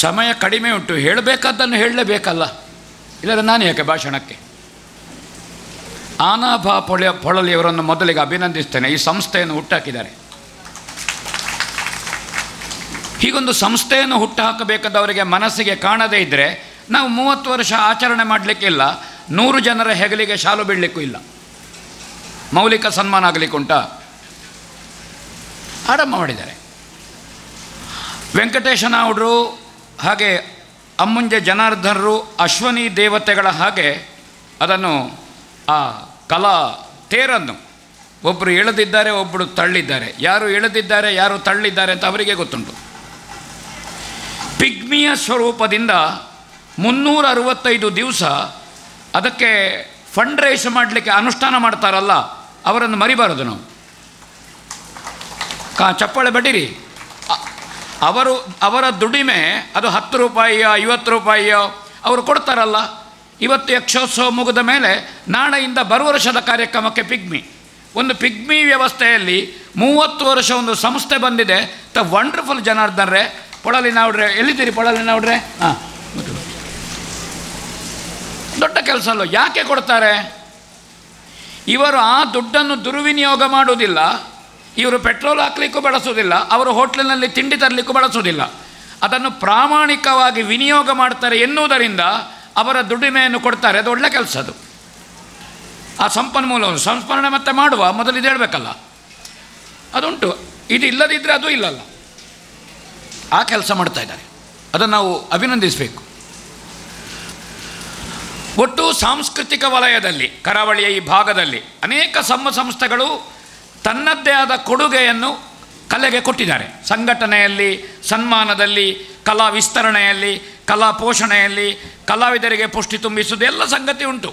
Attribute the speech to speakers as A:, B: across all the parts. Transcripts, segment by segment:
A: ಸಮಯ ಕಡಿಮೆ ಉಂಟು, ಹೇಳಬೇಕಾದ್ದನ್ನು ಹೇಳಲೇಬೇಕಲ್ಲ, ಇಲ್ಲದ್ರೆ ನಾನು ಯಾಕೆ ಭಾಷಣಕ್ಕೆ. ಆನಾಭಾ ಪೊಳಲಿಯವರನ್ನು ಮೊದಲಿಗೆ ಅಭಿನಂದಿಸ್ತೇನೆ. ಈ ಸಂಸ್ಥೆಯನ್ನು ಹುಟ್ಟಾಕಿದ್ದಾರೆ. ಹೀಗೊಂದು ಸಂಸ್ಥೆಯನ್ನು ಹುಟ್ಟುಹಾಕಬೇಕಾದವರಿಗೆ ಮನಸ್ಸಿಗೆ ಕಾಣದೇ ಇದ್ದರೆ ನಾವು 30 ವರ್ಷ ಆಚರಣೆ ಮಾಡಲಿಕ್ಕಿಲ್ಲ, 100 ಜನರ ಹೆಗಲಿಗೆ ಶಾಲು ಬೀಳಲಿಕ್ಕೂ ಇಲ್ಲ, ಮೌಲಿಕ ಸನ್ಮಾನ ಆಗಲಿಕ್ಕೆ ಉಂಟಾ? ಆರಂಭ ಮಾಡಿದ್ದಾರೆ. ವೆಂಕಟೇಶನಾವುಡರು ಹಾಗೆ ಅಮ್ಮುಂಜೆ ಜನಾರ್ದನರು ಅಶ್ವನಿ ದೇವತೆಗಳ ಹಾಗೆ ಅದನ್ನು ಆ ಕಲಾ ತೇರನ್ನು ಒಬ್ಬರು ಎಳೆದಿದ್ದಾರೆ, ಒಬ್ಬರು ತಳ್ಳಿದ್ದಾರೆ. ಯಾರು ಎಳೆದಿದ್ದಾರೆ ಯಾರು ತಳ್ಳಿದ್ದಾರೆ ಅಂತ ಅವರಿಗೆ ಗೊತ್ತುಂಟು. ಪಿಗ್ಮಿಯ ಸ್ವರೂಪದಿಂದ 365 ದಿವಸ ಅದಕ್ಕೆ ಫಂಡ್ ರೈಸ್ ಮಾಡಲಿಕ್ಕೆ ಅನುಷ್ಠಾನ ಮಾಡ್ತಾರಲ್ಲ, ಅವರನ್ನು ಮರಿಬಾರದು ನಾವು. ಚಪ್ಪಾಳೆ ಬಡ್ಡಿರಿ. ಅವರ ದುಡಿಮೆ ಅದು 10 ರೂಪಾಯಿಯೋ 50 ರೂಪಾಯಿಯೋ ಅವರು ಕೊಡ್ತಾರಲ್ಲ. ಇವತ್ತು ಯಕ್ಷೋತ್ಸವ ಮುಗಿದ ಮೇಲೆ ನಾಳೆಯಿಂದ ಬರುವ ವರ್ಷದ ಕಾರ್ಯಕ್ರಮಕ್ಕೆ ಪಿಗ್ಮಿ, ಒಂದು ಪಿಗ್ಮಿ ವ್ಯವಸ್ಥೆಯಲ್ಲಿ 30 ವರ್ಷ ಒಂದು ಸಂಸ್ಥೆ ಬಂದಿದೆ. ವಂಡರ್ಫುಲ್ ಜನಾರ್ದನ್ರೆ, ಪೊಳಲಿನಾವ್ರೆ, ಎಲ್ಲಿದ್ದೀರಿ ಪೊಳಲಿನಾವ್ರೆ? ಹಾಂ, ದೊಡ್ಡ ಕೆಲಸ ಅಲ್ಲ. ಯಾಕೆ ಕೊಡ್ತಾರೆ? ಇವರು ಆ ದುಡ್ಡನ್ನು ದುರ್ವಿನಿಯೋಗ ಮಾಡುವುದಿಲ್ಲ, ಇವರು ಪೆಟ್ರೋಲ್ ಹಾಕಲಿಕ್ಕೂ ಬಳಸೋದಿಲ್ಲ, ಅವರು ಹೋಟ್ಲಿನಲ್ಲಿ ತಿಂಡಿ ತರಲಿಕ್ಕೂ ಬಳಸೋದಿಲ್ಲ. ಅದನ್ನು ಪ್ರಾಮಾಣಿಕವಾಗಿ ವಿನಿಯೋಗ ಮಾಡ್ತಾರೆ ಎನ್ನುವುದರಿಂದ ಅವರ ದುಡಿಮೆಯನ್ನು ಕೊಡ್ತಾರೆ. ಅದು ಒಳ್ಳೆ ಕೆಲಸ. ಅದು ಆ ಸಂಪನ್ಮೂಲವನ್ನು ಸಂಸ್ಮರಣೆ ಮತ್ತೆ ಮಾಡುವ ಮೊದಲು ಇದು ಹೇಳಬೇಕಲ್ಲ, ಅದುಂಟು. ಇದು ಇಲ್ಲದಿದ್ದರೆ ಅದು ಇಲ್ಲಲ್ಲ. ಆ ಕೆಲಸ ಮಾಡ್ತಾ ಇದ್ದಾರೆ, ಅದನ್ನು ನಾವು ಅಭಿನಂದಿಸಬೇಕು. ಒಟ್ಟು ಸಾಂಸ್ಕೃತಿಕ ವಲಯದಲ್ಲಿ ಕರಾವಳಿಯ ಈ ಭಾಗದಲ್ಲಿ ಅನೇಕ ಸಂಸ್ಥೆಗಳು ತನ್ನದ್ದೇ ಆದ ಕೊಡುಗೆಯನ್ನು ಕಲೆಗೆ ಕೊಟ್ಟಿದ್ದಾರೆ. ಸಂಘಟನೆಯಲ್ಲಿ, ಸನ್ಮಾನದಲ್ಲಿ, ಕಲಾ ವಿಸ್ತರಣೆಯಲ್ಲಿ, ಕಲಾ ಪೋಷಣೆಯಲ್ಲಿ, ಕಲಾವಿದರಿಗೆ ಪುಷ್ಟಿ ತುಂಬಿಸುವುದು ಎಲ್ಲ ಸಂಗತಿ ಉಂಟು.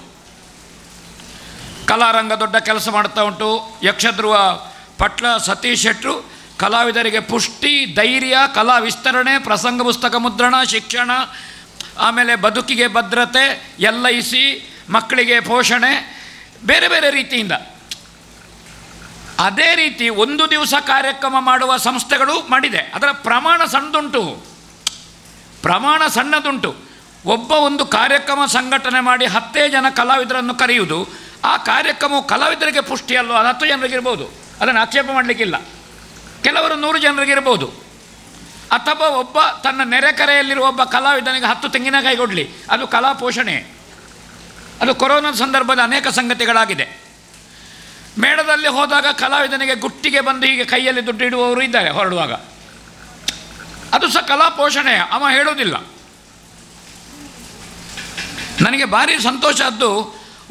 A: ಕಲಾರಂಗ ದೊಡ್ಡ ಕೆಲಸ ಮಾಡ್ತಾ ಉಂಟು. ಯಕ್ಷಧ್ರುವ ಪಟ್ಲ ಸತೀಶ್ ಶೆಟ್ಟರು ಕಲಾವಿದರಿಗೆ ಪುಷ್ಟಿ, ಧೈರ್ಯ, ಕಲಾ ವಿಸ್ತರಣೆ, ಪ್ರಸಂಗ ಪುಸ್ತಕ ಮುದ್ರಣ, ಶಿಕ್ಷಣ, ಆಮೇಲೆ ಬದುಕಿಗೆ ಭದ್ರತೆ, LIC, ಮಕ್ಕಳಿಗೆ ಪೋಷಣೆ, ಬೇರೆ ಬೇರೆ ರೀತಿಯಿಂದ. ಅದೇ ರೀತಿ ಒಂದು ದಿವಸ ಕಾರ್ಯಕ್ರಮ ಮಾಡುವ ಸಂಸ್ಥೆಗಳು ಮಾಡಿದೆ. ಅದರ ಪ್ರಮಾಣ ಸಣ್ಣದುಂಟು. ಒಬ್ಬ ಒಂದು ಕಾರ್ಯಕ್ರಮ ಸಂಘಟನೆ ಮಾಡಿ 10 ಜನ ಕಲಾವಿದರನ್ನು ಕರೆಯುವುದು, ಆ ಕಾರ್ಯಕ್ರಮವು ಕಲಾವಿದರಿಗೆ ಪುಷ್ಟಿ ಅಲ್ವ, ಅದು 10 ಜನರಿಗಿರ್ಬೋದು, ಅದನ್ನು ಆಕ್ಷೇಪ ಮಾಡಲಿಕ್ಕಿಲ್ಲ. ಕೆಲವರು 100 ಜನರಿಗಿರ್ಬೋದು. ಅಥವಾ ಒಬ್ಬ ತನ್ನ ನೆರೆಕರೆಯಲ್ಲಿರುವ ಒಬ್ಬ ಕಲಾವಿದನಿಗೆ 10 ತೆಂಗಿನಕಾಯಿ ಕೊಡಲಿ, ಅದು ಕಲಾ ಪೋಷಣೆ. ಅದು ಕೊರೋನಾ ಸಂದರ್ಭದ ಅನೇಕ ಸಂಗತಿಗಳಾಗಿದೆ. ಮೇಳದಲ್ಲಿ ಹೋದಾಗ ಕಲಾವಿದನಿಗೆ ಗುಟ್ಟಿಗೆ ಬಂದು ಹೀಗೆ ಕೈಯಲ್ಲಿ ದುಡ್ಡು ಇಡುವವರು ಇದ್ದಾರೆ ಹೊರಡುವಾಗ, ಅದು ಸಹ ಕಲಾ ಪೋಷಣೆ. ಅವ ಹೇಳೋದಿಲ್ಲ. ನನಗೆ ಭಾರಿ ಸಂತೋಷ ಆದ್ದು,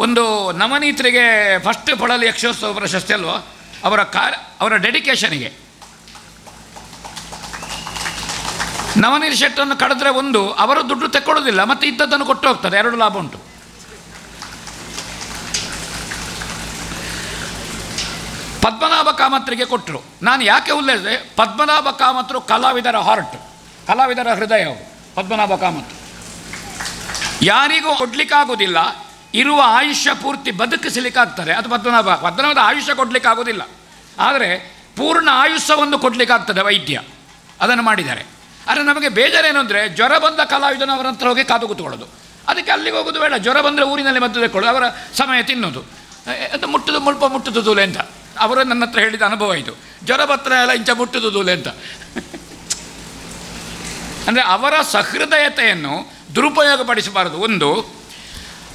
A: ಒಂದು ನವನೀತರಿಗೆ ಫಸ್ಟ್ ಪೊಳಲಿ ಯಕ್ಷೋತ್ಸವ ಪ್ರಶಸ್ತಿ ಅಲ್ವ, ಅವರ ಡೆಡಿಕೇಶನಿಗೆ. ನವನೀತ್ ಶೆಟ್ಟರನ್ನು ಕಳೆದ್ರೆ ಒಂದು ಅವರ ದುಡ್ಡು ತೆಕ್ಕೊಳ್ಳೋದಿಲ್ಲ, ಮತ್ತು ಇದ್ದದ್ದನ್ನು ಕೊಟ್ಟು ಹೋಗ್ತಾರೆ. 2 ಲಾಭ ಉಂಟು. ಪದ್ಮನಾಭ ಕಾಮತ್ರಿಗೆ ಕೊಟ್ಟರು. ನಾನು ಯಾಕೆ ಉಲ್ಲೇಖಿಸಿದೆ? ಪದ್ಮನಾಭ ಕಾಮತ್ರು ಕಲಾವಿದರ ಹಾರ್ಟ್, ಕಲಾವಿದರ ಹೃದಯ ಅವರು. ಪದ್ಮನಾಭ ಕಾಮತ್ ಯಾರಿಗೂ ಕೊಡ್ಲಿಕ್ಕಾಗೋದಿಲ್ಲ, ಇರುವ ಆಯುಷ್ಯ ಪೂರ್ತಿ ಬದುಕಿಸಲಿಕ್ಕಾಗ್ತದೆ. ಅದು ಪದ್ಮನಾಭದ ಆಯುಷ್ಯ ಕೊಡಲಿಕ್ಕಾಗೋದಿಲ್ಲ, ಆದರೆ ಪೂರ್ಣ ಆಯುಷ್ಯವನ್ನು ಕೊಡಲಿಕ್ಕಾಗ್ತದೆ ವೈದ್ಯ. ಅದನ್ನು ಮಾಡಿದ್ದಾರೆ. ಆದರೆ ನಮಗೆ ಬೇಜಾರೇನು ಅಂದರೆ, ಜ್ವರ ಬಂದ ಕಲಾವಿದನ ಅವರ ಹತ್ರ ಹೋಗಿ ಕಾದು ಕೂತ್ಕೊಳ್ಳೋದು. ಅದಕ್ಕೆ ಅಲ್ಲಿಗೆ ಹೋಗೋದು ಬೇಡ. ಜ್ವರ ಬಂದರೆ ಊರಿನಲ್ಲಿ ಮದ್ದು ತೆಕ್ಕೊಳ್ಳೋದು, ಅವರ ಸಮಯ ತಿನ್ನೋದು. ಅದು ಮುಟ್ಟುದು ದೂಲೆ ಅಂತ ಅವರು ನನ್ನ ಹತ್ರ ಹೇಳಿದ ಅನುಭವ ಇದು. ಜ್ವರ ಬತ್ರ ಎಲ್ಲ ಇಂಚ ಮುಟ್ಟುದು ದೂಲೆ ಅಂತ. ಅಂದರೆ ಅವರ ಸಹೃದಯತೆಯನ್ನು ದುರುಪಯೋಗಪಡಿಸಬಾರದು. ಒಂದು,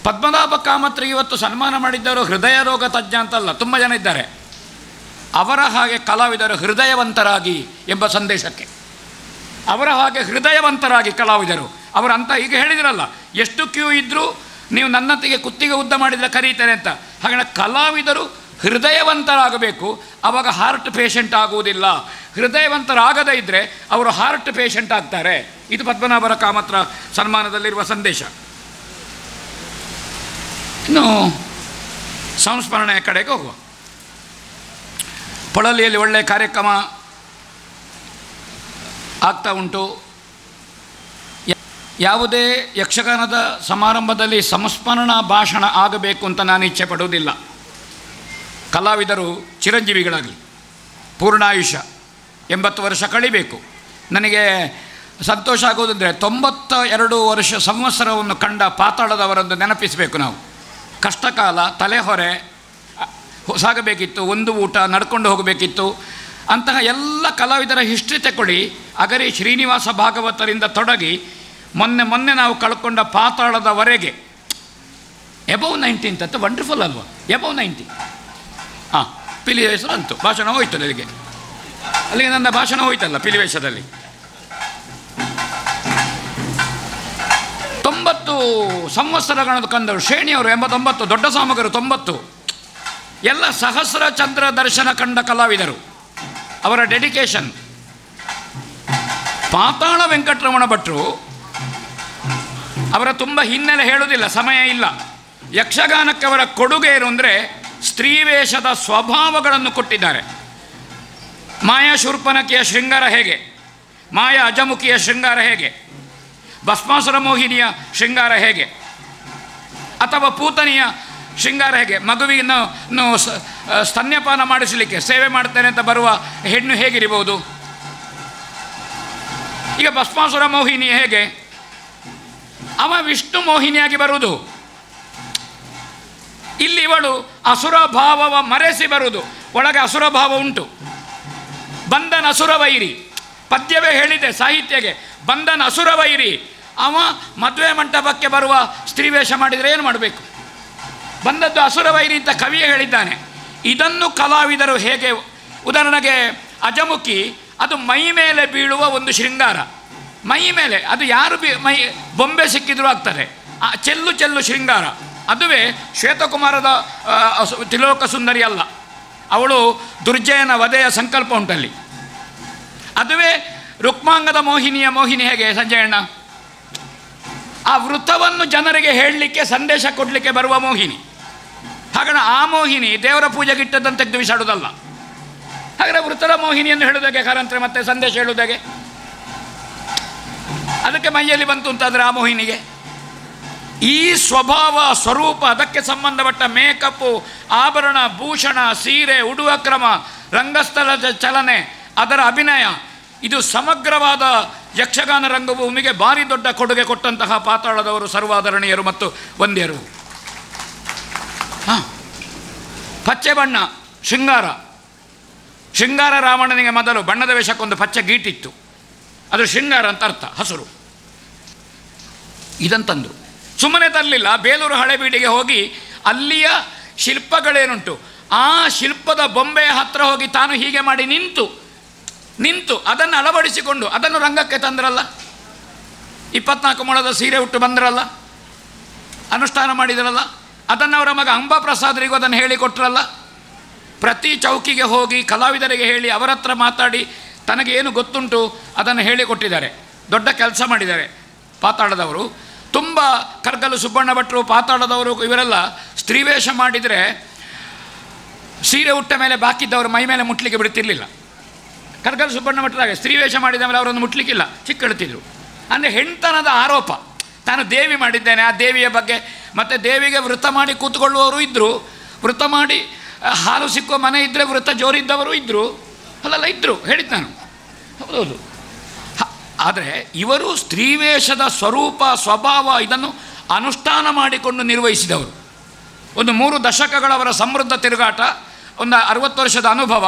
A: ಪದ್ಮನಾಭ ಕಾಮತ್ರಿಗೆ ಇವತ್ತು ಸನ್ಮಾನ ಮಾಡಿದ್ದವರು ಹೃದಯ ರೋಗ ತಜ್ಞ ಅಂತಲ್ಲ, ತುಂಬ ಜನ ಇದ್ದಾರೆ. ಅವರ ಹಾಗೆ ಕಲಾವಿದರು ಹೃದಯವಂತರಾಗಿ ಎಂಬ ಸಂದೇಶಕ್ಕೆ, ಅವರ ಹಾಗೆ ಹೃದಯವಂತರಾಗಿ ಕಲಾವಿದರು ಅವರಂತ ಈಗ ಹೇಳಿದಿರಲ್ಲ, ಎಷ್ಟು ಕ್ಯೂ ಇದ್ದರೂ ನೀವು ನನ್ನತ್ತಿಗೆ ಕುತ್ತಿಗೆ ಉದ್ದ ಮಾಡಿದರೆ ಕರೀತಾರೆ ಅಂತ. ಹಾಗೆ ಕಲಾವಿದರು ಹೃದಯವಂತರಾಗಬೇಕು, ಆವಾಗ ಹಾರ್ಟ್ ಪೇಷಂಟ್ ಆಗುವುದಿಲ್ಲ. ಹೃದಯವಂತರಾಗದೇ ಇದ್ದರೆ ಅವರು ಹಾರ್ಟ್ ಪೇಷಂಟ್ ಆಗ್ತಾರೆ. ಇದು ಪದ್ಮನಾಭರ ಕಾಮತ್ರ ಸನ್ಮಾನದಲ್ಲಿರುವ ಸಂದೇಶ. ಇನ್ನು ಸಂಸ್ಮರಣೆಯ ಕಡೆಗೆ ಹೋಗುವ. ಪೊಳಲಿಯಲ್ಲಿ ಒಳ್ಳೆಯ ಕಾರ್ಯಕ್ರಮ ಆಗ್ತಾ ಉಂಟು. ಯಾವುದೇ ಯಕ್ಷಗಾನದ ಸಮಾರಂಭದಲ್ಲಿ ಸಂಸ್ಮರಣಾ ಭಾಷಣ ಆಗಬೇಕು ಅಂತ ನಾನು ಇಚ್ಛೆ ಪಡುವುದಿಲ್ಲ. ಕಲಾವಿದರು ಚಿರಂಜೀವಿಗಳಾಗಲಿ, ಪೂರ್ಣಾಯುಷ್ಯ 80 ವರ್ಷ ಕಳಿಬೇಕು. ನನಗೆ ಸಂತೋಷ ಆಗೋದಂದರೆ 92 ವರ್ಷ ಸಂವತ್ಸರವನ್ನು ಕಂಡ ಪಾತಾಳದವರನ್ನು ನೆನಪಿಸಬೇಕು ನಾವು. ಕಷ್ಟಕಾಲ, ತಲೆಹೊರೆ ಸಾಗಬೇಕಿತ್ತು, ಒಂದು ಊಟ ನಡ್ಕೊಂಡು ಹೋಗಬೇಕಿತ್ತು. ಅಂತಹ ಎಲ್ಲ ಕಲಾವಿದರ ಹಿಸ್ಟ್ರಿ ತಗೊಳ್ಳಿ. ಅಗರಿ ಶ್ರೀನಿವಾಸ ಭಾಗವತರಿಂದ ತೊಡಗಿ ಮೊನ್ನೆ ನಾವು ಕಳ್ಕೊಂಡ ಪಾತಾಳದವರೆಗೆ ಎಬವ್ 90 ಅಂತ ವಂಡರ್ಫುಲ್ ಅಲ್ವಾ? ಎಬವ್ 90. ಹಾಂ, ಪಿಲಿವೇಶ ಅಂತು ಭಾಷಣ ಹೋಯ್ತು ಅಲ್ಲಿಗೆ ನನ್ನ ಭಾಷಣ ಹೋಯ್ತಲ್ಲ ಪಿಲಿವೇಶದಲ್ಲಿ. 90 ಸಂವತ್ಸರಗಳನ್ನು ಕಂಡವರು ಶ್ರೇಣಿಯವರು 89, ದೊಡ್ಡ ಸಾಮಗರು 90, ಎಲ್ಲ ಸಹಸ್ರ ಚಂದ್ರ ದರ್ಶನ ಕಂಡ ಕಲಾವಿದರು. ಅವರ ಡೆಡಿಕೇಶನ್. ಪಾತಾಳ ವೆಂಕಟರಮಣ ಭಟ್ರು ಅವರ ತುಂಬ ಹಿನ್ನೆಲೆ ಹೇಳುವುದಿಲ್ಲ, ಸಮಯ ಇಲ್ಲ. ಯಕ್ಷಗಾನಕ್ಕೆ ಅವರ ಕೊಡುಗೆ ಏನು ಅಂದರೆ ಸ್ತ್ರೀವೇಷದ ಸ್ವಭಾವಗಳನ್ನು ಕೊಟ್ಟಿದ್ದಾರೆ. ಮಾಯಾ ಶೂರ್ಪನಖಿಯ ಶೃಂಗಾರ ಹೇಗೆ, ಮಾಯಾ ಅಜಮುಖಿಯ ಶೃಂಗಾರ ಹೇಗೆ, ಭಸ್ಮಾಸುರ ಮೋಹಿನಿಯ ಶೃಂಗಾರ ಹೇಗೆ, ಅಥವಾ ಪೂತನಿಯ ಶೃಂಗಾರ ಹೇಗೆ, ಮಗುವಿನ ಸ್ತನ್ಯಪಾನ ಮಾಡಿಸಲಿಕ್ಕೆ ಸೇವೆ ಮಾಡ್ತೇನೆ ಅಂತ ಬರುವ ಹೆಣ್ಣು ಹೇಗಿರಬಹುದು. ಈಗ ಭಸ್ಮಾಸುರ ಮೋಹಿನಿ ಹೇಗೆ, ಅವ ವಿಷ್ಣು ಮೋಹಿನಿಯಾಗಿ ಬರುವುದು. ಇಲ್ಲಿ ಇವಳು ಅಸುರ ಭಾವವ ಮರೆಸಿ ಬರುವುದು. ಒಳಗೆ ಅಸುರ ಭಾವ ಉಂಟು. ಬಂಧನ ಅಸುರ ವೈರಿ, ಪದ್ಯವೇ ಹೇಳಿದೆ ಸಾಹಿತ್ಯಗೆ, ಬಂಧನ ಅಸುರ ವೈರಿ. ಅವ ಮದುವೆ ಮಂಟಪಕ್ಕೆ ಬರುವ ಸ್ತ್ರೀವೇಷ ಮಾಡಿದರೆ ಏನು ಮಾಡಬೇಕು? ಬಂದದ್ದು ಅಸುರ ವೈರಿ ಅಂತ ಕವಿಯೇ ಹೇಳಿದ್ದಾನೆ. ಇದನ್ನು ಕಲಾವಿದರು ಹೇಗೆ, ಉದಾಹರಣೆಗೆ ಅಜಮುಖಿ, ಅದು ಮೈ ಮೇಲೆ ಬೀಳುವ ಒಂದು ಶೃಂಗಾರ. ಮೈ ಮೇಲೆ ಅದು ಯಾರು ಮೈ ಬೊಂಬೆ ಸಿಕ್ಕಿದ್ರೂ ಆಗ್ತದೆ. ಚೆಲ್ಲು ಚೆಲ್ಲು ಶೃಂಗಾರ. ಅದುವೇ ಶ್ವೇತಕುಮಾರದ ತಿಲೋಕ ಸುಂದರಿ ಅಲ್ಲ, ಅವಳು ದುರ್ಜಯನ ವಧೆಯ ಸಂಕಲ್ಪ ಉಂಟಲ್ಲಿ. ಅದುವೇ ರುಕ್ಮಾಂಗದ ಮೋಹಿನಿ ಹೇಗೆ ಸಂಜಯಣ್ಣ, ಆ ವೃತ್ತವನ್ನು ಜನರಿಗೆ ಹೇಳಲಿಕ್ಕೆ ಸಂದೇಶ ಕೊಡಲಿಕ್ಕೆ ಬರುವ ಮೋಹಿನಿ. ಹಾಗಾದ್ರೆ ಆ ಮೋಹಿನಿ ದೇವರ ಪೂಜೆಗೆ ಇಟ್ಟದ್ದನ್ನು ತೆಗೆದು ಬಿಸಾಡುವುದಲ್ಲ. ಹಾಗಾದರೆ ವೃತ್ತದ ಮೋಹಿನಿಯನ್ನು ಹೇಳುವುದಾಗೆ, ಕಾರಂತರ ಮತ್ತೆ ಸಂದೇಶ ಹೇಳುವುದಾಗೆ? ಅದಕ್ಕೆ ಮೈಯಲ್ಲಿ ಬಂತು ಅಂತಾದರೆ ಆ ಮೋಹಿನಿಗೆ ಈ ಸ್ವಭಾವ ಸ್ವರೂಪ, ಅದಕ್ಕೆ ಸಂಬಂಧಪಟ್ಟ ಮೇಕಪ್ಪು, ಆಭರಣ, ಭೂಷಣ, ಸೀರೆ, ಉಡುವ ಕ್ರಮ, ರಂಗಸ್ಥಳದ ಚಲನೆ, ಅದರ ಅಭಿನಯ, ಇದು ಸಮಗ್ರವಾದ ಯಕ್ಷಗಾನ ರಂಗಭೂಮಿಗೆ ಭಾರಿ ದೊಡ್ಡ ಕೊಡುಗೆ ಕೊಟ್ಟಂತಹ ಪಾತಾಳದವರು ಸರ್ವಾಧರಣೀಯರು ಮತ್ತು ವಂದ್ಯರು. ಪಚ್ಚೆ ಬಣ್ಣ ಶೃಂಗಾರ ರಾವಣನಿಗೆ ಮೊದಲು ಬಣ್ಣದ ವೇಷಕ್ಕೊಂದು ಪಚ್ಚೆ ಗೀಟಿತ್ತು, ಅದು ಶೃಂಗಾರ ಅಂತ ಅರ್ಥ, ಹಸುರು. ಇದಂತಂದು ಸುಮ್ಮನೆ ತರಲಿಲ್ಲ. ಬೇಲೂರು ಹಳೆಬೀಡಿಗೆ ಹೋಗಿ ಅಲ್ಲಿಯ ಶಿಲ್ಪಗಳೇನುಂಟು ಆ ಶಿಲ್ಪದ ಬೊಂಬೆಯ ಹತ್ರ ಹೋಗಿ ತಾನು ಹೀಗೆ ಮಾಡಿ ನಿಂತು ಅದನ್ನು ಅಳವಡಿಸಿಕೊಂಡು ಅದನ್ನು ರಂಗಕ್ಕೆ ತಂದ್ರಲ್ಲ. 24 ಮೊಳದ ಸೀರೆ ಉಟ್ಟು ಬಂದ್ರಲ್ಲ, ಅನುಷ್ಠಾನ ಮಾಡಿದ್ರಲ್ಲ. ಅದನ್ನು ಅವರ ಮಗ ಅಂಬಾಪ್ರಸಾದರಿಗೂ ಅದನ್ನು ಹೇಳಿಕೊಟ್ರಲ್ಲ. ಪ್ರತಿ ಚೌಕಿಗೆ ಹೋಗಿ ಕಲಾವಿದರಿಗೆ ಹೇಳಿ ಅವರ ಹತ್ರ ಮಾತಾಡಿ ತನಗೆ ಏನು ಗೊತ್ತುಂಟು ಅದನ್ನು ಹೇಳಿಕೊಟ್ಟಿದ್ದಾರೆ. ದೊಡ್ಡ ಕೆಲಸ ಮಾಡಿದ್ದಾರೆ ಪಾತಾಳದವರು. ತುಂಬ ಕರ್ಗಲು ಸುಬ್ಬಣ್ಣ ಭಟ್ರು, ಪಾತಾಳದವರು, ಇವರೆಲ್ಲ ಸ್ತ್ರೀವೇಷ ಮಾಡಿದರೆ ಸೀರೆ ಉಟ್ಟ ಮೇಲೆ ಬಾಕಿದ್ದವರು ಮೈ ಮೇಲೆ ಮುಟ್ಲಿಕ್ಕೆ ಬಿಡ್ತಿರ್ಲಿಲ್ಲ. ಕರ್ಗಲು ಸುಬ್ಬಣ್ಣ ಭಟ್ರಾಗೆ ಸ್ತ್ರೀವೇಷ ಮಾಡಿದ ಮೇಲೆ ಅವರನ್ನು ಮುಟ್ಲಿಕ್ಕಿಲ್ಲ, ಚಿಕ್ಕಳ್ತಿದ್ರು. ಅಂದರೆ ಹೆಣ್ತನದ ಆರೋಪ. ತಾನು ದೇವಿ ಮಾಡಿದ್ದೇನೆ, ಆ ದೇವಿಯ ಬಗ್ಗೆ. ಮತ್ತು ದೇವಿಗೆ ವೃತ ಮಾಡಿ ಕೂತ್ಕೊಳ್ಳುವವರು ಇದ್ದರು, ವೃತ ಮಾಡಿ ಹಾಲು ಸಿಕ್ಕುವ ಮನೆ ಇದ್ದರೆ ವೃತ ಜೋರಿದ್ದವರು ಇದ್ದರು, ಅಲ್ಲೆಲ್ಲ ಇದ್ದರು, ಹೇಳಿದ್ದು ನಾನು. ಹೌದು. ಆದರೆ ಇವರು ಸ್ತ್ರೀವೇಷದ ಸ್ವರೂಪ ಸ್ವಭಾವ ಇದನ್ನು ಅನುಷ್ಠಾನ ಮಾಡಿಕೊಂಡು ನಿರ್ವಹಿಸಿದವರು. ಒಂದು 3 ದಶಕಗಳವರ ಸಮೃದ್ಧ ತಿರುಗಾಟ, ಒಂದು 60 ವರ್ಷದ ಅನುಭವ,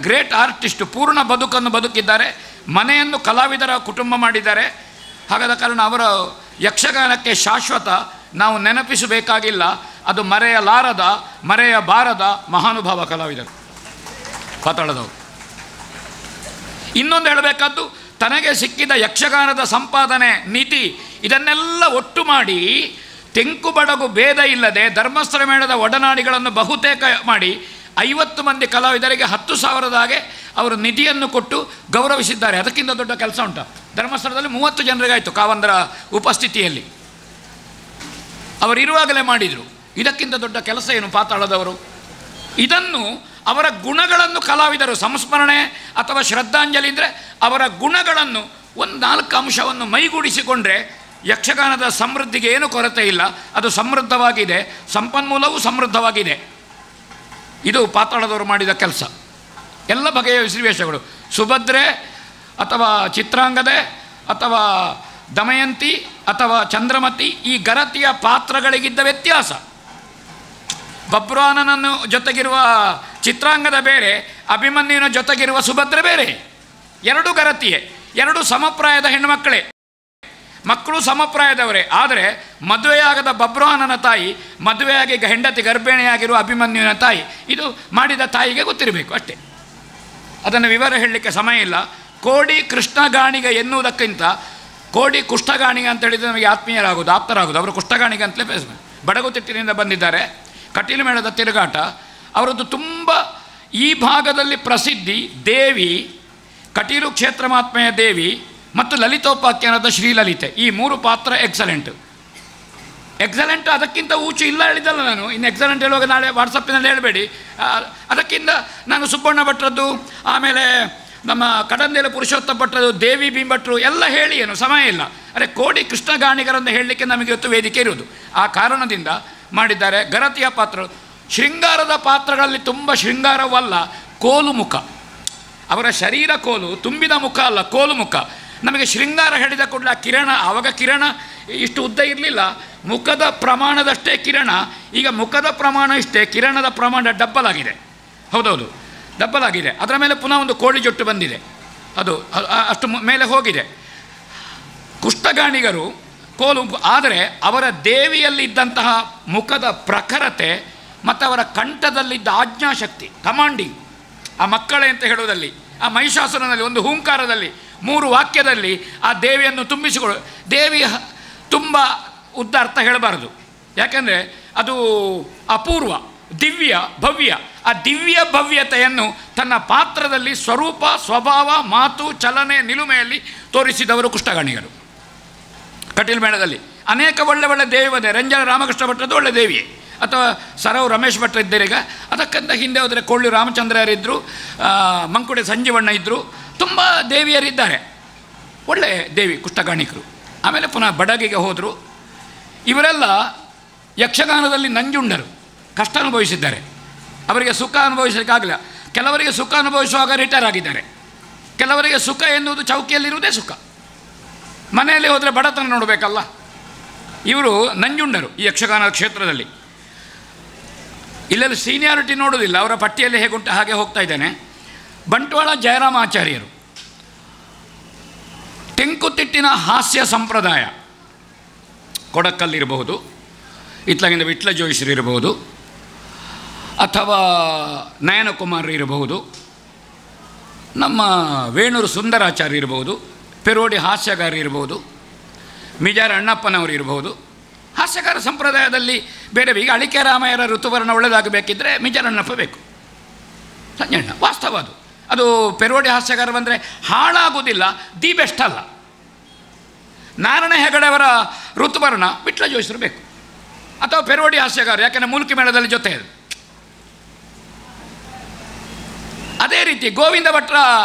A: ಗ್ರೇಟ್ ಆರ್ಟಿಸ್ಟ್, ಪೂರ್ಣ ಬದುಕನ್ನು ಬದುಕಿದ್ದಾರೆ. ಮನೆಯನ್ನು ಕಲಾವಿದರ ಕುಟುಂಬ ಮಾಡಿದ್ದಾರೆ. ಹಾಗಾದ ಕಾರಣ ಅವರ ಯಕ್ಷಗಾನಕ್ಕೆ ಶಾಶ್ವತ ನಾವು ನೆನಪಿಸಬೇಕಾಗಿಲ್ಲ. ಅದು ಮರೆಯಬಾರದ ಮಹಾನುಭಾವ ಕಲಾವಿದರು ಪಾತಾಳದವರು. ಇನ್ನೊಂದು ಹೇಳಬೇಕಾದ್ದು, ತನಗೆ ಸಿಕ್ಕಿದ ಯಕ್ಷಗಾನದ ಸಂಪಾದನೆ ನೀತಿ ಇದನ್ನೆಲ್ಲ ಒಟ್ಟು ಮಾಡಿ ತೆಂಕು ಬಡಗು ಭೇದ ಇಲ್ಲದೆ ಧರ್ಮಸ್ಥಳ ಮೇಳದ ಒಡನಾಡಿಗಳನ್ನು ಬಹುತೇಕ ಮಾಡಿ 50 ಮಂದಿ ಕಲಾವಿದರಿಗೆ 10,000 ಹಾಗೆ ಅವರು ನಿಧಿಯನ್ನು ಕೊಟ್ಟು ಗೌರವಿಸಿದ್ದಾರೆ. ಅದಕ್ಕಿಂತ ದೊಡ್ಡ ಕೆಲಸ ಉಂಟು. ಧರ್ಮಸ್ಥಳದಲ್ಲಿ 30 ಜನರಿಗಾಯಿತು ಕಾವಂದರ ಉಪಸ್ಥಿತಿಯಲ್ಲಿ, ಅವರಿರುವಾಗಲೇ ಮಾಡಿದರು. ಇದಕ್ಕಿಂತ ದೊಡ್ಡ ಕೆಲಸ ಏನು ಪಾತಾಳದವರು? ಇದನ್ನು ಅವರ ಗುಣಗಳನ್ನು ಕಲಾವಿದರು ಸಂಸ್ಮರಣೆ ಅಥವಾ ಶ್ರದ್ಧಾಂಜಲಿ ಇದ್ದರೆ ಅವರ ಗುಣಗಳನ್ನು ಒಂದು 4 ಅಂಶವನ್ನು ಮೈಗೂಡಿಸಿಕೊಂಡ್ರೆ ಯಕ್ಷಗಾನದ ಸಮೃದ್ಧಿಗೆ ಏನು ಕೊರತೆ ಇಲ್ಲ. ಅದು ಸಮೃದ್ಧವಾಗಿದೆ, ಸಂಪನ್ಮೂಲವೂ ಸಮೃದ್ಧವಾಗಿದೆ. ಇದು ಪಾತಾಳದವರು ಮಾಡಿದ ಕೆಲಸ. ಎಲ್ಲ ಬಗೆಯ ವಿಶ್ಲೇಷಗಳು, ಸುಭದ್ರೆ ಅಥವಾ ಚಿತ್ರಾಂಗದೆ ಅಥವಾ ದಮಯಂತಿ ಅಥವಾ ಚಂದ್ರಮತಿ ಈ ಗರತಿಯ ಪಾತ್ರಗಳಿಗಿದ್ದ ವ್ಯತ್ಯಾಸ. ಬಬ್ರುವಾಹನನ ಜೊತೆಗಿರುವ ಚಿತ್ರಾಂಗದ ಬೇರೆ, ಅಭಿಮನ್ಯುವಿನ ಜೊತೆಗಿರುವ ಸುಭದ್ರ ಬೇರೆ. ಎರಡು ಗರತಿಯೇ, ಎರಡು ಸಮಪ್ರಾಯದ ಹೆಣ್ಣುಮಕ್ಕಳೇ, ಮಕ್ಕಳು ಸಮಪ್ರಾಯದವರೇ. ಆದರೆ ಮದುವೆಯಾಗದ ಬಬ್ರುವಾಹನನ ತಾಯಿ, ಮದುವೆಯಾಗಿ ಹೆಂಡತಿ ಗರ್ಭಿಣಿಯಾಗಿರುವ ಅಭಿಮನ್ಯುವಿನ ತಾಯಿ. ಇದು ಮಾಡಿದ ತಾಯಿಗೆ ಗೊತ್ತಿರಬೇಕು ಅಷ್ಟೇ, ಅದನ್ನು ವಿವರ ಹೇಳಲಿಕ್ಕೆ ಸಮಯ ಇಲ್ಲ. ಕೋಡಿ ಕೃಷ್ಣಗಾಣಿಗ ಎನ್ನುವುದಕ್ಕಿಂತ ಕೋಡಿ ಕುಷ್ಠಗಾಣಿಗ ಅಂತ ಹೇಳಿದರೆ ನಮಗೆ ಆತ್ಮೀಯರಾಗೋದು, ಆಪ್ತರಾಗೋದು. ಅವರು ಕುಷ್ಠಗಾಣಿಗ ಅಂತಲೇ ಬೇಸಬೇಕು. ಬಡಗುತಿಟ್ಟಿನಿಂದ ಬಂದಿದ್ದಾರೆ. ಕಟೀಲು ಮೇಳದ ತಿರುಗಾಟ ಅವರದ್ದು ತುಂಬ ಈ ಭಾಗದಲ್ಲಿ ಪ್ರಸಿದ್ಧಿ. ದೇವಿ, ಕಟೀಲು ಕ್ಷೇತ್ರ ಮಹಾತ್ಮೆಯ ದೇವಿ ಮತ್ತು ಲಲಿತೋಪಾಖ್ಯಾನದ ಶ್ರೀಲಲಿತೆ, ಈ ಮೂರು ಪಾತ್ರ ಎಕ್ಸಲೆಂಟ್. ಅದಕ್ಕಿಂತ ಊಚು ಇಲ್ಲ ಹೇಳಿದ್ದಲ್ಲ ನಾನು. ಇನ್ನು ಎಕ್ಸಲೆಂಟ್ ಹೇಳುವಾಗ ನಾಳೆ ವಾಟ್ಸಪ್ಪಿನಲ್ಲಿ ಹೇಳಬೇಡಿ. ಅದಕ್ಕಿಂತ ನಾನು ಸುಬ್ಬಣ್ಣ ಭಟ್ರದ್ದು, ಆಮೇಲೆ ನಮ್ಮ ಕಡಂದೇಲ ಪುರುಷೋತ್ತಮ ಭಟ್ರದ್ದು, ದೇವಿ ಬಿಂಭಟ್ರು ಎಲ್ಲ ಹೇಳಿ ಏನು ಸಮಯ ಇಲ್ಲ. ಅರೆ ಕೋಡಿ ಕೃಷ್ಣಗಾಣಿಗರನ್ನು ಹೇಳಲಿಕ್ಕೆ ನಮಗೆ ಇವತ್ತು ವೇದಿಕೆ ಇರುವುದು. ಆ ಕಾರಣದಿಂದ ಮಾಡಿದ್ದಾರೆ. ಗರತಿಯ ಪಾತ್ರ, ಶೃಂಗಾರದ ಪಾತ್ರಗಳಲ್ಲಿ ತುಂಬ ಶೃಂಗಾರವಲ್ಲ, ಕೋಲು ಮುಖ. ಅವರ ಶರೀರ ಕೋಲು, ತುಂಬಿದ ಮುಖ ಅಲ್ಲ, ಕೋಲು ಮುಖ. ನಮಗೆ ಶೃಂಗಾರ ಹೇಳಿದ ಕೂಡಲೇ ಆ ಕಿರಣ, ಆವಾಗ ಕಿರಣ ಇಷ್ಟು ಉದ್ದ ಇರಲಿಲ್ಲ, ಮುಖದ ಪ್ರಮಾಣದಷ್ಟೇ ಕಿರಣ. ಈಗ ಮುಖದ ಪ್ರಮಾಣ ಇಷ್ಟೇ, ಕಿರಣದ ಪ್ರಮಾಣ ಡಬ್ಬಲ್ ಆಗಿದೆ. ಹೌದೌದು, ಡಬ್ಬಲ್ ಆಗಿದೆ. ಅದರ ಮೇಲೆ ಪುನಃ ಒಂದು ಕೋಳಿ ಜೊಟ್ಟು ಬಂದಿದೆ, ಅದು ಅಷ್ಟು ಮೇಲೆ ಹೋಗಿದೆ. ಕುಷ್ಠಗಾಣಿಗರು ಕೋಲು. ಆದರೆ ಅವರ ದೇವಿಯಲ್ಲಿದ್ದಂತಹ ಮುಖದ ಪ್ರಖರತೆ ಮತ್ತು ಅವರ ಕಂಠದಲ್ಲಿದ್ದ ಆಜ್ಞಾಶಕ್ತಿ, ಕಮಾಂಡಿಂಗ್, ಆ ಮಕ್ಕಳೇ ಅಂತ ಹೇಳುವುದಲ್ಲಿ, ಆ ಮಹಿಷಾಸುರನಲ್ಲಿ ಒಂದು ಹೂಂಕಾರದಲ್ಲಿ, 3 ವಾಕ್ಯದಲ್ಲಿ ಆ ದೇವಿಯನ್ನು ತುಂಬಿಸಿಕೊಳ್ಳು. ದೇವಿ ತುಂಬ ಉದ್ದ ಅರ್ಥ ಹೇಳಬಾರದು, ಯಾಕೆಂದರೆ ಅದು ಅಪೂರ್ವ, ದಿವ್ಯ, ಭವ್ಯ. ಆ ದಿವ್ಯ ಭವ್ಯತೆಯನ್ನು ತನ್ನ ಪಾತ್ರದಲ್ಲಿ ಸ್ವರೂಪ, ಸ್ವಭಾವ, ಮಾತು, ಚಲನೆ, ನಿಲುಮೆಯಲ್ಲಿ ತೋರಿಸಿದವರು ಕುಷ್ಠಗಾಣಿಗರು. ಕಟೀಲು ಮೇಳದಲ್ಲಿ ಅನೇಕ ಒಳ್ಳೆ ದೇವಿ ಬಂದೆ. ರಂಜನ ರಾಮಕೃಷ್ಣ ಭಟ್ರದ್ದು ಒಳ್ಳೆ ದೇವಿಯೇ, ಅಥವಾ ಸರವು ರಮೇಶ್ ಭಟ್ರ ಇದ್ದೀರೀಗ. ಅದಕ್ಕಿಂತ ಹಿಂದೆ ಹೋದರೆ ಕೊಳ್ಳಿ ರಾಮಚಂದ್ರರಿದ್ದರು, ಮಂಕುಡೆ ಸಂಜೀವಣ್ಣ ಇದ್ದರು, ತುಂಬ ದೇವಿಯರಿದ್ದಾರೆ, ಒಳ್ಳೆ ದೇವಿ ಕುಷ್ಠಗಾಣಿಕರು. ಆಮೇಲೆ ಪುನಃ ಬಡಗಿಗೆ ಹೋದರು. ಇವರೆಲ್ಲ ಯಕ್ಷಗಾನದಲ್ಲಿ ನಂಜುಂಡರು, ಕಷ್ಟ ಅನುಭವಿಸಿದ್ದಾರೆ. ಅವರಿಗೆ ಸುಖ ಅನುಭವಿಸಲಿಕ್ಕಾಗಲಿಲ್ಲ. ಕೆಲವರಿಗೆ ಸುಖ ಅನುಭವಿಸುವಾಗ ರಿಟೈರ್ ಆಗಿದ್ದಾರೆ. ಕೆಲವರಿಗೆ ಸುಖ ಎನ್ನುವುದು ಚೌಕಿಯಲ್ಲಿರುವುದೇ ಸುಖ. ಮನೆಯಲ್ಲಿ ಹೋದರೆ ಬಡತನ ನೋಡಬೇಕಲ್ಲ. ಇವರು ನಂಜುಂಡರು ಈ ಯಕ್ಷಗಾನ ಕ್ಷೇತ್ರದಲ್ಲಿ. ಇಲ್ಲೆಲ್ಲ ಸೀನಿಯಾರಿಟಿ ನೋಡೋದಿಲ್ಲ, ಅವರ ಪಟ್ಟಿಯಲ್ಲಿ ಹೇಗುಂಟು ಹಾಗೆ ಹೋಗ್ತಾ ಇದ್ದೇನೆ. ಬಂಟ್ವಾಳ ಜಯರಾಮಾಚಾರ್ಯರು, ತೆಂಕುತಿಟ್ಟಿನ ಹಾಸ್ಯ ಸಂಪ್ರದಾಯ, ಕೊಡಕ್ಕಲ್ಲಿರಬಹುದು, ಇತ್ಲಾಗಿಂದ ವಿಟ್ಲ ಜೋಯಿಸರು ಇರಬಹುದು, ಅಥವಾ ನಯನಕುಮಾರ್ ಇರಬಹುದು, ನಮ್ಮ ವೇಣೂರು ಸುಂದರಾಚಾರ್ಯ ಇರಬಹುದು, ಪೆರೋಡಿ ಹಾಸ್ಯಗಾರ ಇರಬಹುದು, ಮಿಜಾರ ಅಣ್ಣಪ್ಪನವರು ಇರಬಹುದು. ಹಾಸ್ಯಗಾರ ಸಂಪ್ರದಾಯದಲ್ಲಿ ಬೇರೆ. ಈಗ ಅಳಿಕೆ ರಾಮಯ್ಯರ ಋತುವರ್ಣ ಒಳ್ಳೆಯದಾಗಬೇಕಿದ್ದರೆ ಮಿಜಾರ ಅಣ್ಣಪ್ಪ ಬೇಕು, ಸಂಜಣ್ಣ. ವಾಸ್ತವ ಅದು ಪೆರೋಡಿ ಹಾಸ್ಯಗಾರ ಬಂದರೆ ಹಾಳಾಗುವುದಿಲ್ಲ, ದಿ ಬೆಸ್ಟ್ ಅಲ್ಲ. ನಾರಾಯಣ ಹೆಗಡೆಯವರ ಋತುವರ್ಣ ವಿಟ್ಲ ಜೋಯಿಸರು ಬೇಕು, ಅಥವಾ ಪೆರೋಡಿ ಹಾಸ್ಯಗಾರ, ಯಾಕೆಂದರೆ ಮೂಲ್ಕಿ ಮೇಳದಲ್ಲಿ ಜೊತೆ ಅದು. ಅದೇ ರೀತಿ ಗೋವಿಂದ ಭಟ್ರ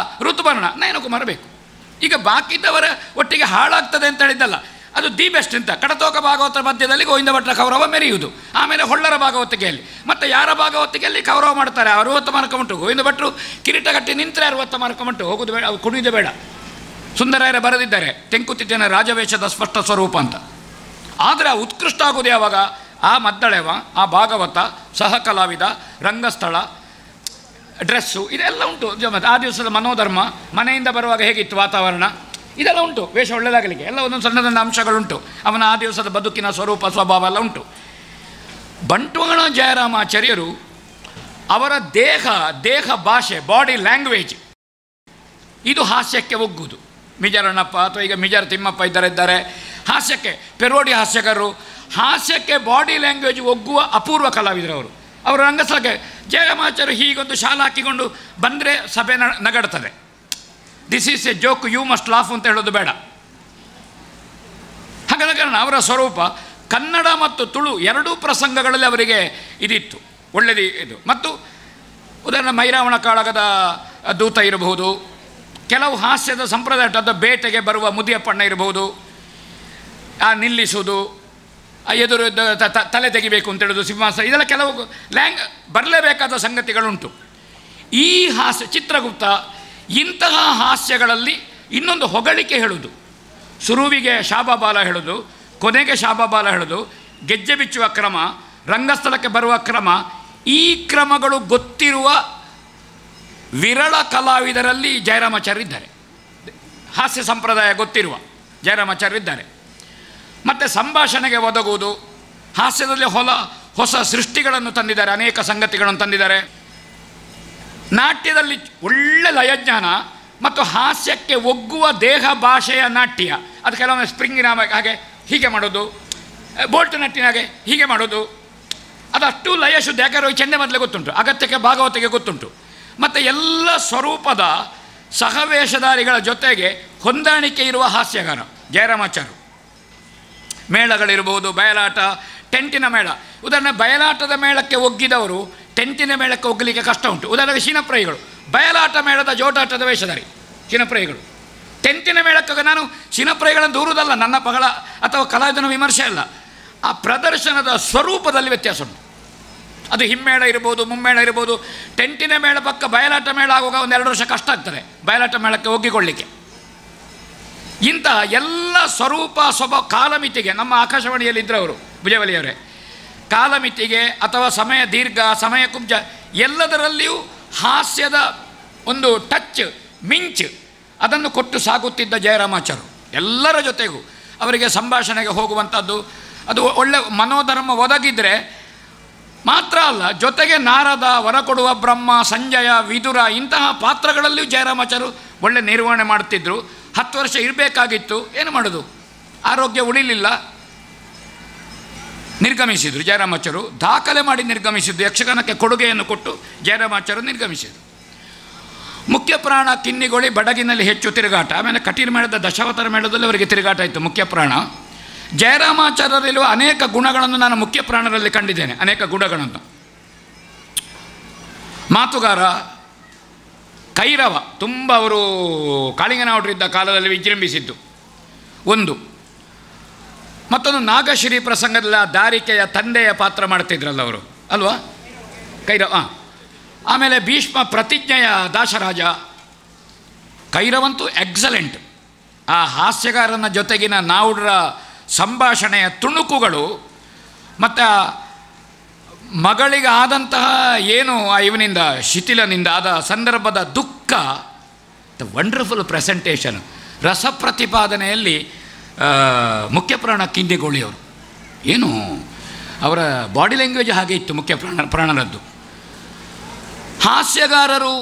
A: ಋತುವರ್ಣ ನಯನಕುಮಾರ ಬೇಕು. ಈಗ ಬಾಕಿದ್ದವರ ಒಟ್ಟಿಗೆ ಹಾಳಾಗ್ತದೆ ಅಂತ ಹೇಳಿದ್ದಲ್ಲ, ಅದು ದಿ ಬೆಸ್ಟ್ ಅಂತ. ಕಡತೋಕ ಭಾಗವತರ ಮಧ್ಯದಲ್ಲಿ ಗೋವಿಂದ ಭಟ್ರ ಕೌರವ ಮೆರೆಯುವುದು, ಆಮೇಲೆ ಹೊಳ್ಳರ ಭಾಗವತಿಗೆಯಲ್ಲಿ, ಮತ್ತು ಯಾರ ಭಾಗವತಿಗೆಯಲ್ಲಿ ಕೌರವ ಮಾಡ್ತಾರೆ 60 ಮಾರ್ಕ ಉಂಟು. ಗೋವಿಂದ ಭಟ್ರು ಕಿರೀಟ ಕಟ್ಟಿ ನಿಂತರೆ 60 ಮಾರ್ಕ ಉಂಟು, ಹೋಗೋದು ಬೇಡ, ಕುಣಿದು ಬೇಡ. ಸುಂದರಾಯರ ಬರೆದಿದ್ದಾರೆ ತೆಂಕುತಿಟ್ಟಿನ ರಾಜವೇಷದ ಸ್ಪಷ್ಟ ಸ್ವರೂಪ ಅಂತ. ಆದರೆ ಆ ಉತ್ಕೃಷ್ಟ ಆಗೋದು ಯಾವಾಗ? ಆ ಮದ್ದಳೆವ, ಆ ಭಾಗವತ, ಸಹ ಕಲಾವಿದ, ರಂಗಸ್ಥಳ, ಡ್ರೆಸ್ಸು, ಇದೆಲ್ಲ ಉಂಟು. ಆ ದಿವಸದ ಮನೋಧರ್ಮ, ಮನೆಯಿಂದ ಬರುವಾಗ ಹೇಗಿತ್ತು ವಾತಾವರಣ, ಇದೆಲ್ಲ ಉಂಟು. ವೇಷ ಒಳ್ಳೆಯದಾಗಲಿಕ್ಕೆ ಎಲ್ಲ ಒಂದೊಂದು ಸಣ್ಣ ಸಣ್ಣ ಅಂಶಗಳುಂಟು. ಅವನ ಆ ದಿವಸದ ಬದುಕಿನ ಸ್ವರೂಪ, ಸ್ವಭಾವ ಎಲ್ಲ ಉಂಟು. ಬಂಟ್ವಾಳ ಜಯರಾಮಾಚಾರ್ಯರು ಅವರ ದೇಹ ಭಾಷೆ, ಬಾಡಿ ಲ್ಯಾಂಗ್ವೇಜ್, ಇದು ಹಾಸ್ಯಕ್ಕೆ ಒಗ್ಗುವುದು. ಮಿಜಾರಣ್ಣಪ್ಪ ಅಥವಾ ಈಗ ಮಿಜಾರ ತಿಮ್ಮಪ್ಪ ಇದ್ದಾರೆ ಹಾಸ್ಯಕ್ಕೆ, ಪೆರೋಡಿ ಹಾಸ್ಯಗಾರರು. ಹಾಸ್ಯಕ್ಕೆ ಬಾಡಿ ಲ್ಯಾಂಗ್ವೇಜ್ ಒಗ್ಗುವ ಅಪೂರ್ವ ಕಲಾವಿದರು ಅವರು. ಅವರು ರಂಗಸ್ಥಳಕ್ಕೆ ಜಯರಾಮಾಚಾರ್ಯರು ಹೀಗೊಂದು ಶಾಲ ಹಾಕಿಕೊಂಡು ಬಂದರೆ ಸಭೆ ನಗಡ್ತದೆ. This is a joke, you must laugh ಅಂತ ಹೇಳೋದು ಬೇಡ. ಹಾಗಾದ ಕಾರಣ ಅವರ ಸ್ವರೂಪ ಕನ್ನಡ ಮತ್ತು ತುಳು ಎರಡೂ ಪ್ರಸಂಗಗಳಲ್ಲಿ ಅವರಿಗೆ ಇದಿತ್ತು, ಒಳ್ಳೆಯದು ಇದು. ಮತ್ತು ಉದಾಹರಣೆ ಮೈರಾವಣ ಕಾಳಗದ ದೂತ ಇರಬಹುದು, ಕೆಲವು ಹಾಸ್ಯದ ಸಂಪ್ರದಾಯ, ಬೇಟೆಗೆ ಬರುವ ಮುದಿಯಪ್ಪಣ್ಣ ಇರಬಹುದು, ಆ ನಿಲ್ಲಿಸುವುದು, ಎದುರು ತಲೆ ತೆಗಿಬೇಕು ಅಂತ ಹೇಳೋದು, ಸಿಂಹಾಸನ, ಇದೆಲ್ಲ ಕೆಲವು ಬರಲೇಬೇಕಾದ ಸಂಗತಿಗಳುಂಟು. ಈ ಹಾಸ್ಯ ಚಿತ್ರಗುಪ್ತ ಇಂತಹ ಹಾಸ್ಯಗಳಲ್ಲಿ ಇನ್ನೊಂದು ಹೊಗಳಿಕೆ ಹೇಳುವುದು. ಸುರುವಿಗೆ ಶಾಬಾಬಾಲ ಹೇಳೋದು, ಕೊನೆಗೆ ಶಾಬಾಬಾಲ ಹೇಳೋದು, ಗೆಜ್ಜೆ ಬಿಚ್ಚುವ ಕ್ರಮ, ರಂಗಸ್ಥಳಕ್ಕೆ ಬರುವ ಕ್ರಮ, ಈ ಕ್ರಮಗಳು ಗೊತ್ತಿರುವ ವಿರಳ ಕಲಾವಿದರಲ್ಲಿ ಜಯರಾಮಾಚಾರ್ಯ ಇದ್ದಾರೆ. ಹಾಸ್ಯ ಸಂಪ್ರದಾಯ ಗೊತ್ತಿರುವ ಜಯರಾಮಾಚಾರ್ಯ ಇದ್ದಾರೆ. ಮತ್ತು ಸಂಭಾಷಣೆಗೆ ಒದಗುವುದು, ಹಾಸ್ಯದಲ್ಲಿ ಹೊಸ ಸೃಷ್ಟಿಗಳನ್ನು ತಂದಿದ್ದಾರೆ, ಅನೇಕ ಸಂಗತಿಗಳನ್ನು ತಂದಿದ್ದಾರೆ. ನಾಟ್ಯದಲ್ಲಿ ಒಳ್ಳೆ ಲಯಜ್ಞಾನ ಮತ್ತು ಹಾಸ್ಯಕ್ಕೆ ಒಗ್ಗುವ ದೇಹ ಭಾಷೆಯ ನಾಟ್ಯ. ಅದು ಕೆಲವೊಮ್ಮೆ ಸ್ಪ್ರಿಂಗಿನ ಹಾಗೆ ಹೀಗೆ ಮಾಡೋದು, ಬೋಲ್ಟ್ ನಟ್ಟಿನ ಹಾಗೆ ಹೀಗೆ ಮಾಡೋದು, ಅದಷ್ಟು ಲಯ ಶುದ್ಧ. ಯಾಕಂದರೆ ಚೆಂಡೆ ಮೊದಲೇ ಗೊತ್ತುಂಟು, ಅಗತ್ಯಕ್ಕೆ ಭಾಗವತಿಗೆ ಗೊತ್ತುಂಟು. ಮತ್ತು ಎಲ್ಲ ಸ್ವರೂಪದ ಸಹವೇಷಧಾರಿಗಳ ಜೊತೆಗೆ ಹೊಂದಾಣಿಕೆ ಇರುವ ಹಾಸ್ಯಗಾರ ಜಯರಾಮಾಚಾರ್ಯ. ಮೇಳಗಳಿರ್ಬೋದು, ಬಯಲಾಟ, ಟೆಂಟಿನ ಮೇಳ. ಉದಾಹರಣೆ ಬಯಲಾಟದ ಮೇಳಕ್ಕೆ ಒಗ್ಗಿದವರು ಟೆಂಟಿನ ಮೇಳಕ್ಕೆ ಒಗ್ಗಲಿಕ್ಕೆ ಕಷ್ಟ ಉಂಟು. ಉದಾಹರಣೆಗೆ ಶಿನಪ್ರಯಿಗಳು ಬಯಲಾಟ ಮೇಳದ ಜೋಟಾಟದ ವೇಷಧಾರಿ ಶಿನಪ್ರಯಿಗಳು. ಟೆಂಟಿನ ಮೇಳಕ್ಕೆ ನಾನು ಶಿನಪ್ರಯಿಗಳನ್ನು ದೂರುವುದಲ್ಲ, ನನ್ನ ಪಗಳ ಅಥವಾ ಕಲಾವಿದನ ವಿಮರ್ಶೆ ಅಲ್ಲ, ಆ ಪ್ರದರ್ಶನದ ಸ್ವರೂಪದಲ್ಲಿ ವ್ಯತ್ಯಾಸ ಉಂಟು. ಅದು ಹಿಮ್ಮೇಳ ಇರ್ಬೋದು, ಮುಮ್ಮೇಳ ಇರ್ಬೋದು. ಟೆಂಟಿನ ಮೇಳ ಪಕ್ಕ ಬಯಲಾಟ ಮೇಳ ಆಗುವಾಗ 1-2 ವರ್ಷ ಕಷ್ಟ ಆಗ್ತದೆ ಬಯಲಾಟ ಮೇಳಕ್ಕೆ ಒಗ್ಗಿಕೊಳ್ಳಿಕ್ಕೆ. ಇಂಥ ಎಲ್ಲ ಸ್ವರೂಪ ಕಾಲಮಿತಿಗೆ ನಮ್ಮ ಆಕಾಶವಾಣಿಯಲ್ಲಿದ್ದರವರು ಭುಜಬಲಿಯವರೇ, ಕಾಲಮಿತಿಗೆ ಅಥವಾ ಸಮಯ ದೀರ್ಘ, ಸಮಯ ಕುಬ್ಜ ಎಲ್ಲದರಲ್ಲಿಯೂ ಹಾಸ್ಯದ ಒಂದು ಟಚ್, ಮಿಂಚ್ ಅದನ್ನು ಕೊಟ್ಟು ಸಾಗುತ್ತಿದ್ದ ಜಯರಾಮಾಚಾರ್ಯರು. ಎಲ್ಲರ ಜೊತೆಗೂ ಅವರಿಗೆ ಸಂಭಾಷಣೆಗೆ ಹೋಗುವಂಥದ್ದು, ಅದು ಒಳ್ಳೆ ಮನೋಧರ್ಮ ಒದಗಿದರೆ ಮಾತ್ರ ಅಲ್ಲ, ಜೊತೆಗೆ ನಾರದ, ವರಕೊಡುವ ಬ್ರಹ್ಮ, ಸಂಜಯ, ವಿದುರ ಇಂತಹ ಪಾತ್ರಗಳಲ್ಲಿಯೂ ಜಯರಾಮಾಚಾರ್ಯರು ಒಳ್ಳೆ ನಿರ್ವಹಣೆ ಮಾಡುತ್ತಿದ್ದರು. 10 ವರ್ಷ ಇರಬೇಕಾಗಿತ್ತು, ಏನು ಮಾಡೋದು, ಆರೋಗ್ಯ ಉಳಿಲಿಲ್ಲ, ನಿರ್ಗಮಿಸಿದರು ಜಯರಾಮಾಚಾರ್ಯರು. ದಾಖಲೆ ಮಾಡಿ ನಿರ್ಗಮಿಸಿದ್ದು, ಯಕ್ಷಗಾನಕ್ಕೆ ಕೊಡುಗೆಯನ್ನು ಕೊಟ್ಟು ಜಯರಾಮಾಚಾರ್ಯರು ನಿರ್ಗಮಿಸಿದರು. ಮುಖ್ಯ ಪ್ರಾಣ ಕಿನ್ನಿಗೋಳಿ ಬಡಗಿನಲ್ಲಿ ಹೆಚ್ಚು ತಿರುಗಾಟ. ಆಮೇಲೆ ಕಟೀಲು ಮೇಳದ ದಶಾವತಾರ ಮೇಳದಲ್ಲಿ ಅವರಿಗೆ ತಿರುಗಾಟ ಇತ್ತು ಮುಖ್ಯ ಪ್ರಾಣ. ಜಯರಾಮಾಚಾರ್ಯರಲ್ಲಿರುವ ಅನೇಕ ಗುಣಗಳನ್ನು ನಾನು ಮುಖ್ಯ ಪ್ರಾಣರಲ್ಲಿ ಕಂಡಿದ್ದೇನೆ, ಅನೇಕ ಗುಣಗಳನ್ನು. ಮಾತುಗಾರ, ಕೈರವ, ತುಂಬ ಅವರು ಕಾಳಿಂಗನವರಿದ್ದ ಕಾಲದಲ್ಲಿ ವಿಜೃಂಭಿಸಿದ್ದು ಒಂದು. ಮತ್ತೊಂದು ನಾಗಶ್ರೀ ಪ್ರಸಂಗದಲ್ಲಿ ದಾರಿಕೆಯ ತಂದೆಯ ಪಾತ್ರ ಮಾಡ್ತಿದ್ರಲ್ಲ ಅವರು, ಅಲ್ವಾ ಕೈರವ. ಆಮೇಲೆ ಭೀಷ್ಮ ಪ್ರತಿಜ್ಞೆಯ ದಾಸರಾಜ. ಕೈರವಂತೂ ಎಕ್ಸಲೆಂಟ್. ಆ ಹಾಸ್ಯಗಾರನ ಜೊತೆಗಿನ ನಾವುಡ್ರ ಸಂಭಾಷಣೆಯ ತುಣುಕುಗಳು ಮತ್ತು ಮಗಳಿಗೆ ಆದಂತಹ ಏನು ಇವನಿಂದ ಶಿಥಿಲನಿಂದ ಆದ ಸಂದರ್ಭದ ದುಃಖ, ದ ವಂಡರ್ಫುಲ್ ಪ್ರೆಸೆಂಟೇಷನ್. ರಸ ಪ್ರತಿಪಾದನೆಯಲ್ಲಿ ಮುಖ್ಯ ಪ್ರಾಣ ಕಿನ್ನಿಗೋಳಿಯವರು ಏನು ಅವರ ಬಾಡಿ ಲ್ಯಾಂಗ್ವೇಜ್ ಹಾಗೆ ಇತ್ತು ಮುಖ್ಯ ಪ್ರಾಣರದ್ದು. ಹಾಸ್ಯಗಾರರು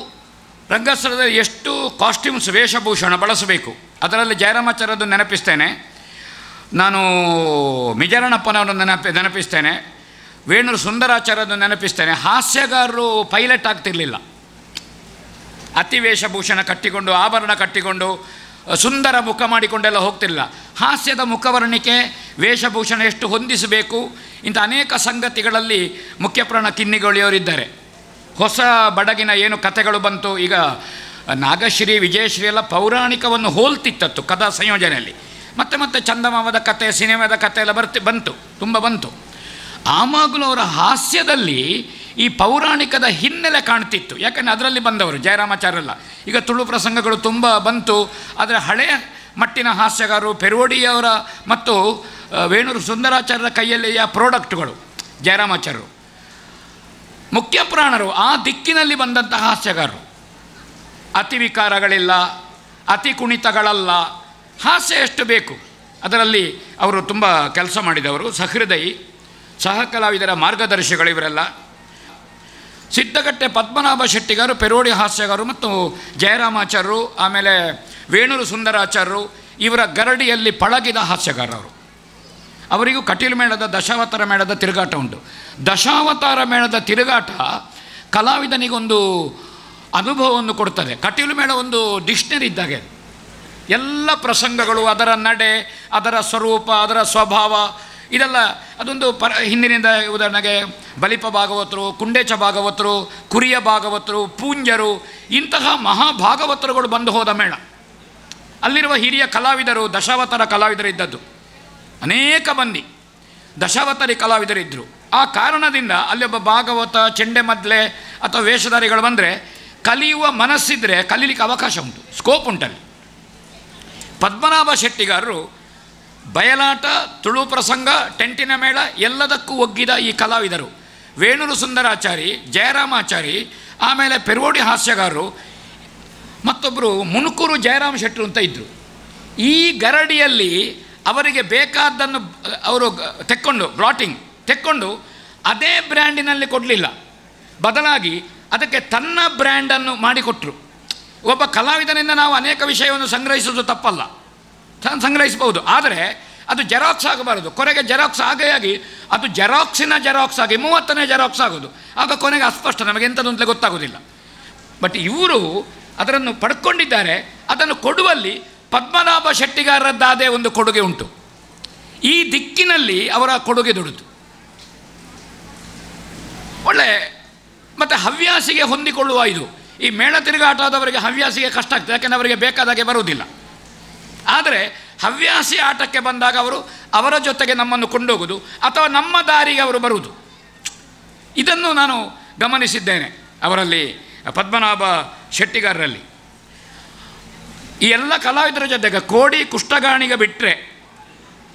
A: ರಂಗಸ್ಥಳದಲ್ಲಿ ಎಷ್ಟು ಕಾಸ್ಟ್ಯೂಮ್ಸ್, ವೇಷಭೂಷಣ ಬಳಸಬೇಕು, ಅದರಲ್ಲಿ ಜಯರಾಮಾಚಾರ್ಯದ್ದು ನೆನಪಿಸ್ತೇನೆ ನಾನು, ಮಿಜರಣಪ್ಪನವರನ್ನು ನೆನಪಿಸ್ತೇನೆ, ವೇಣೂರು ಸುಂದರಾಚಾರ್ಯರನ್ನು ನೆನಪಿಸ್ತೇನೆ. ಹಾಸ್ಯಗಾರರು ಪೈಲಟ್ ಆಗ್ತಿರಲಿಲ್ಲ. ಅತಿ ವೇಷಭೂಷಣ ಕಟ್ಟಿಕೊಂಡು, ಆಭರಣ ಕಟ್ಟಿಕೊಂಡು, ಸುಂದರ ಮುಖ ಮಾಡಿಕೊಂಡೆಲ್ಲ ಹೋಗ್ತಿರಲಿಲ್ಲ. ಹಾಸ್ಯದ ಮುಖವರ್ಣಿಕೆ, ವೇಷಭೂಷಣ ಎಷ್ಟು ಹೊಂದಿಸಬೇಕು, ಇಂಥ ಅನೇಕ ಸಂಗತಿಗಳಲ್ಲಿ ಮುಖ್ಯ ಪ್ರಾಣ ಕಿನ್ನಿಗೋಳಿಯವರಿದ್ದಾರೆ. ಹೊಸ ಬಡಗಿನ ಏನು ಕಥೆಗಳು ಬಂತು, ಈಗ ನಾಗಶ್ರೀ, ವಿಜಯಶ್ರೀ ಎಲ್ಲ ಪೌರಾಣಿಕವನ್ನು ಹೋಲ್ತಿತ್ತತ್ತು ಕಥಾ ಸಂಯೋಜನೆಯಲ್ಲಿ. ಮತ್ತೆ ಚಂದಮಾಮದ ಕತೆ, ಸಿನಿಮಾದ ಕತೆ ಎಲ್ಲ ಬಂತು, ತುಂಬ ಬಂತು. ಆವಾಗಲೂ ಅವರ ಹಾಸ್ಯದಲ್ಲಿ ಈ ಪೌರಾಣಿಕದ ಹಿನ್ನೆಲೆ ಕಾಣ್ತಿತ್ತು. ಯಾಕಂದರೆ ಅದರಲ್ಲಿ ಬಂದವರು ಜಯರಾಮಾಚಾರ್ಯಲ್ಲ. ಈಗ ತುಳು ಪ್ರಸಂಗಗಳು ತುಂಬ ಬಂತು, ಆದರೆ ಹಳೆಯ ಮಟ್ಟಿನ ಹಾಸ್ಯಗಾರರು ಪೆರೋಡಿಯವರ ಮತ್ತು ವೇಣೂರು ಸುಂದರಾಚಾರ್ಯರ ಕೈಯಲ್ಲಿಯ ಪ್ರಾಡಕ್ಟ್ಗಳು ಜಯರಾಮಾಚಾರ್ಯರು. ಮುಖ್ಯ ಪ್ರಾಣರು ಆ ದಿಕ್ಕಿನಲ್ಲಿ ಬಂದಂತಹ ಹಾಸ್ಯಗಾರರು. ಅತಿ ವಿಕಾರಗಳಿಲ್ಲ, ಅತಿ ಕುಣಿತಗಳಲ್ಲ, ಹಾಸ್ಯ ಎಷ್ಟು ಬೇಕು ಅದರಲ್ಲಿ ಅವರು ತುಂಬ ಕೆಲಸ ಮಾಡಿದವರು. ಸಹೃದಯಿ, ಸಹ ಕಲಾವಿದರ ಮಾರ್ಗದರ್ಶಿಗಳು ಇವರೆಲ್ಲ. ಸಿದ್ದಗಟ್ಟೆ ಪದ್ಮನಾಭ ಶೆಟ್ಟಿಗಾರು ಪೆರೋಡಿ ಹಾಸ್ಯಗಾರರು ಮತ್ತು ಜಯರಾಮಾಚಾರ್ಯರು, ಆಮೇಲೆ ವೇಣೂರು ಸುಂದರಾಚಾರ್ಯರು ಇವರ ಗರಡಿಯಲ್ಲಿ ಪಳಗಿದ ಹಾಸ್ಯಗಾರರು. ಅವರಿಗೂ ಕಟೀಲು ಮೇಳದ, ದಶಾವತಾರ ಮೇಳದ ತಿರುಗಾಟ ಉಂಟು. ದಶಾವತಾರ ಮೇಳದ ತಿರುಗಾಟ ಕಲಾವಿದನಿಗೊಂದು ಅನುಭವವನ್ನು ಕೊಡ್ತದೆ. ಕಟೀಲು ಮೇಳ ಒಂದು ಡಿಕ್ಷನರಿ ಇದ್ದಾಗೆ. ಎಲ್ಲ ಪ್ರಸಂಗಗಳು, ಅದರ ನಡೆ, ಅದರ ಸ್ವರೂಪ, ಅದರ ಸ್ವಭಾವ, ಇದೆಲ್ಲ ಅದೊಂದು ಹಿಂದಿನಿಂದ. ಉದಾಹರಣೆಗೆ ಬಲಿಪ ಭಾಗವತರು, ಕುಂಡೇಚ ಭಾಗವತರು, ಕುರಿಯ ಭಾಗವತರು, ಪೂಂಜರು, ಇಂತಹ ಮಹಾಭಾಗವತರುಗಳು ಬಂದು ಹೋದ ಮೇಳ. ಅಲ್ಲಿರುವ ಹಿರಿಯ ಕಲಾವಿದರು, ದಶಾವತಾರ ಕಲಾವಿದರು ಇದ್ದದ್ದು ಅನೇಕ ಮಂದಿ ದಶಾವತಾರಿ ಕಲಾವಿದರಿದ್ದರು. ಆ ಕಾರಣದಿಂದ ಅಲ್ಲಿ ಒಬ್ಬ ಭಾಗವತ, ಚೆಂಡೆ ಮದ್ಲೆ ಅಥವಾ ವೇಷಧಾರಿಗಳು ಬಂದರೆ ಕಲಿಯುವ ಮನಸ್ಸಿದ್ರೆ ಕಲೀಲಿಕ್ಕೆ ಅವಕಾಶ ಉಂಟು, ಸ್ಕೋಪ್ ಉಂಟಲ್ಲಿ. ಪದ್ಮನಾಭ ಶೆಟ್ಟಿಗಾರರು ಬಯಲಾಟ, ತುಳು ಪ್ರಸಂಗ, ಟೆಂಟಿನ ಮೇಳ ಎಲ್ಲದಕ್ಕೂ ಒಗ್ಗಿದ ಈ ಕಲಾವಿದರು. ವೇಣೂರು ಸುಂದರಾಚಾರಿ, ಜಯರಾಮಾಚಾರಿ, ಆಮೇಲೆ ಪೆರ್ವೋಡಿ ಹಾಸ್ಯಗಾರರು, ಮತ್ತೊಬ್ಬರು ಮುನುಕೂರು ಜಯರಾಮ ಶೆಟ್ಟರು ಅಂತ ಇದ್ದರು. ಈ ಗರಡಿಯಲ್ಲಿ ಅವರಿಗೆ ಬೇಕಾದ್ದನ್ನು ಅವರು ಬ್ಲಾಟಿಂಗ್ ತೆಕ್ಕೊಂಡು ಅದೇ ಬ್ರ್ಯಾಂಡಿನಲ್ಲಿ ಕೊಡಲಿಲ್ಲ, ಬದಲಾಗಿ ಅದಕ್ಕೆ ತನ್ನ ಬ್ರ್ಯಾಂಡನ್ನು ಮಾಡಿಕೊಟ್ರು. ಒಬ್ಬ ಕಲಾವಿದನಿಂದ ನಾವು ಅನೇಕ ವಿಷಯವನ್ನು ಸಂಗ್ರಹಿಸೋದು ತಪ್ಪಲ್ಲ, ಸಂಗ್ರಹಿಸಬಹುದು, ಆದರೆ ಅದು ಜೆರಾಕ್ಸ್ ಆಗಬಾರದು. ಕೊನೆಗೆ ಜೆರಾಕ್ಸ್ ಆಗಿ ಅದು ಜೆರಾಕ್ಸ್ ಆಗಿ 30ನೇ ಜೆರಾಕ್ಸ್ ಆಗೋದು. ಆಗ ಕೊನೆಗೆ ಅಸ್ಪಷ್ಟ, ನಮಗೆ ಎಂಥದ್ದು ಅಂತಲೇ ಗೊತ್ತಾಗೋದಿಲ್ಲ. ಬಟ್ ಇವರು ಅದನ್ನು ಪಡ್ಕೊಂಡಿದ್ದಾರೆ. ಅದನ್ನು ಕೊಡುವಲ್ಲಿ ಪದ್ಮನಾಭ ಶೆಟ್ಟಿಗಾರರದ್ದಾದೇ ಒಂದು ಕೊಡುಗೆ ಉಂಟು. ಈ ದಿಕ್ಕಿನಲ್ಲಿ ಅವರ ಕೊಡುಗೆ ದುಡಿದು ಒಳ್ಳೆ ಮತ್ತು ಹವ್ಯಾಸಿಗೆ ಹೊಂದಿಕೊಳ್ಳುವ ಇದು. ಈ ಮೇಳ ತಿರುಗಾಟದವರಿಗೆ ಹವ್ಯಾಸಿಗೆ ಕಷ್ಟ ಆಗ್ತದೆ, ಯಾಕೆಂದರೆ ಅವರಿಗೆ ಬೇಕಾದಾಗೆ ಬರುವುದಿಲ್ಲ. ಆದರೆ ಹವ್ಯಾಸಿ ಆಟಕ್ಕೆ ಬಂದಾಗ ಅವರು ಅವರ ಜೊತೆಗೆ ನಮ್ಮನ್ನು ಕೊಂಡೋಗುವುದು ಅಥವಾ ನಮ್ಮ ದಾರಿಗೆ ಅವರು ಬರುವುದು, ಇದನ್ನು ನಾನು ಗಮನಿಸಿದ್ದೇನೆ ಅವರಲ್ಲಿ, ಪದ್ಮನಾಭ ಶೆಟ್ಟಿಗಾರರಲ್ಲಿ. ಈ ಎಲ್ಲ ಕಲಾವಿದರ ಜೊತೆಗೆ ಕೋಡಿ ಕುಷ್ಟಗಾಣಿಗ ಬಿಟ್ಟರೆ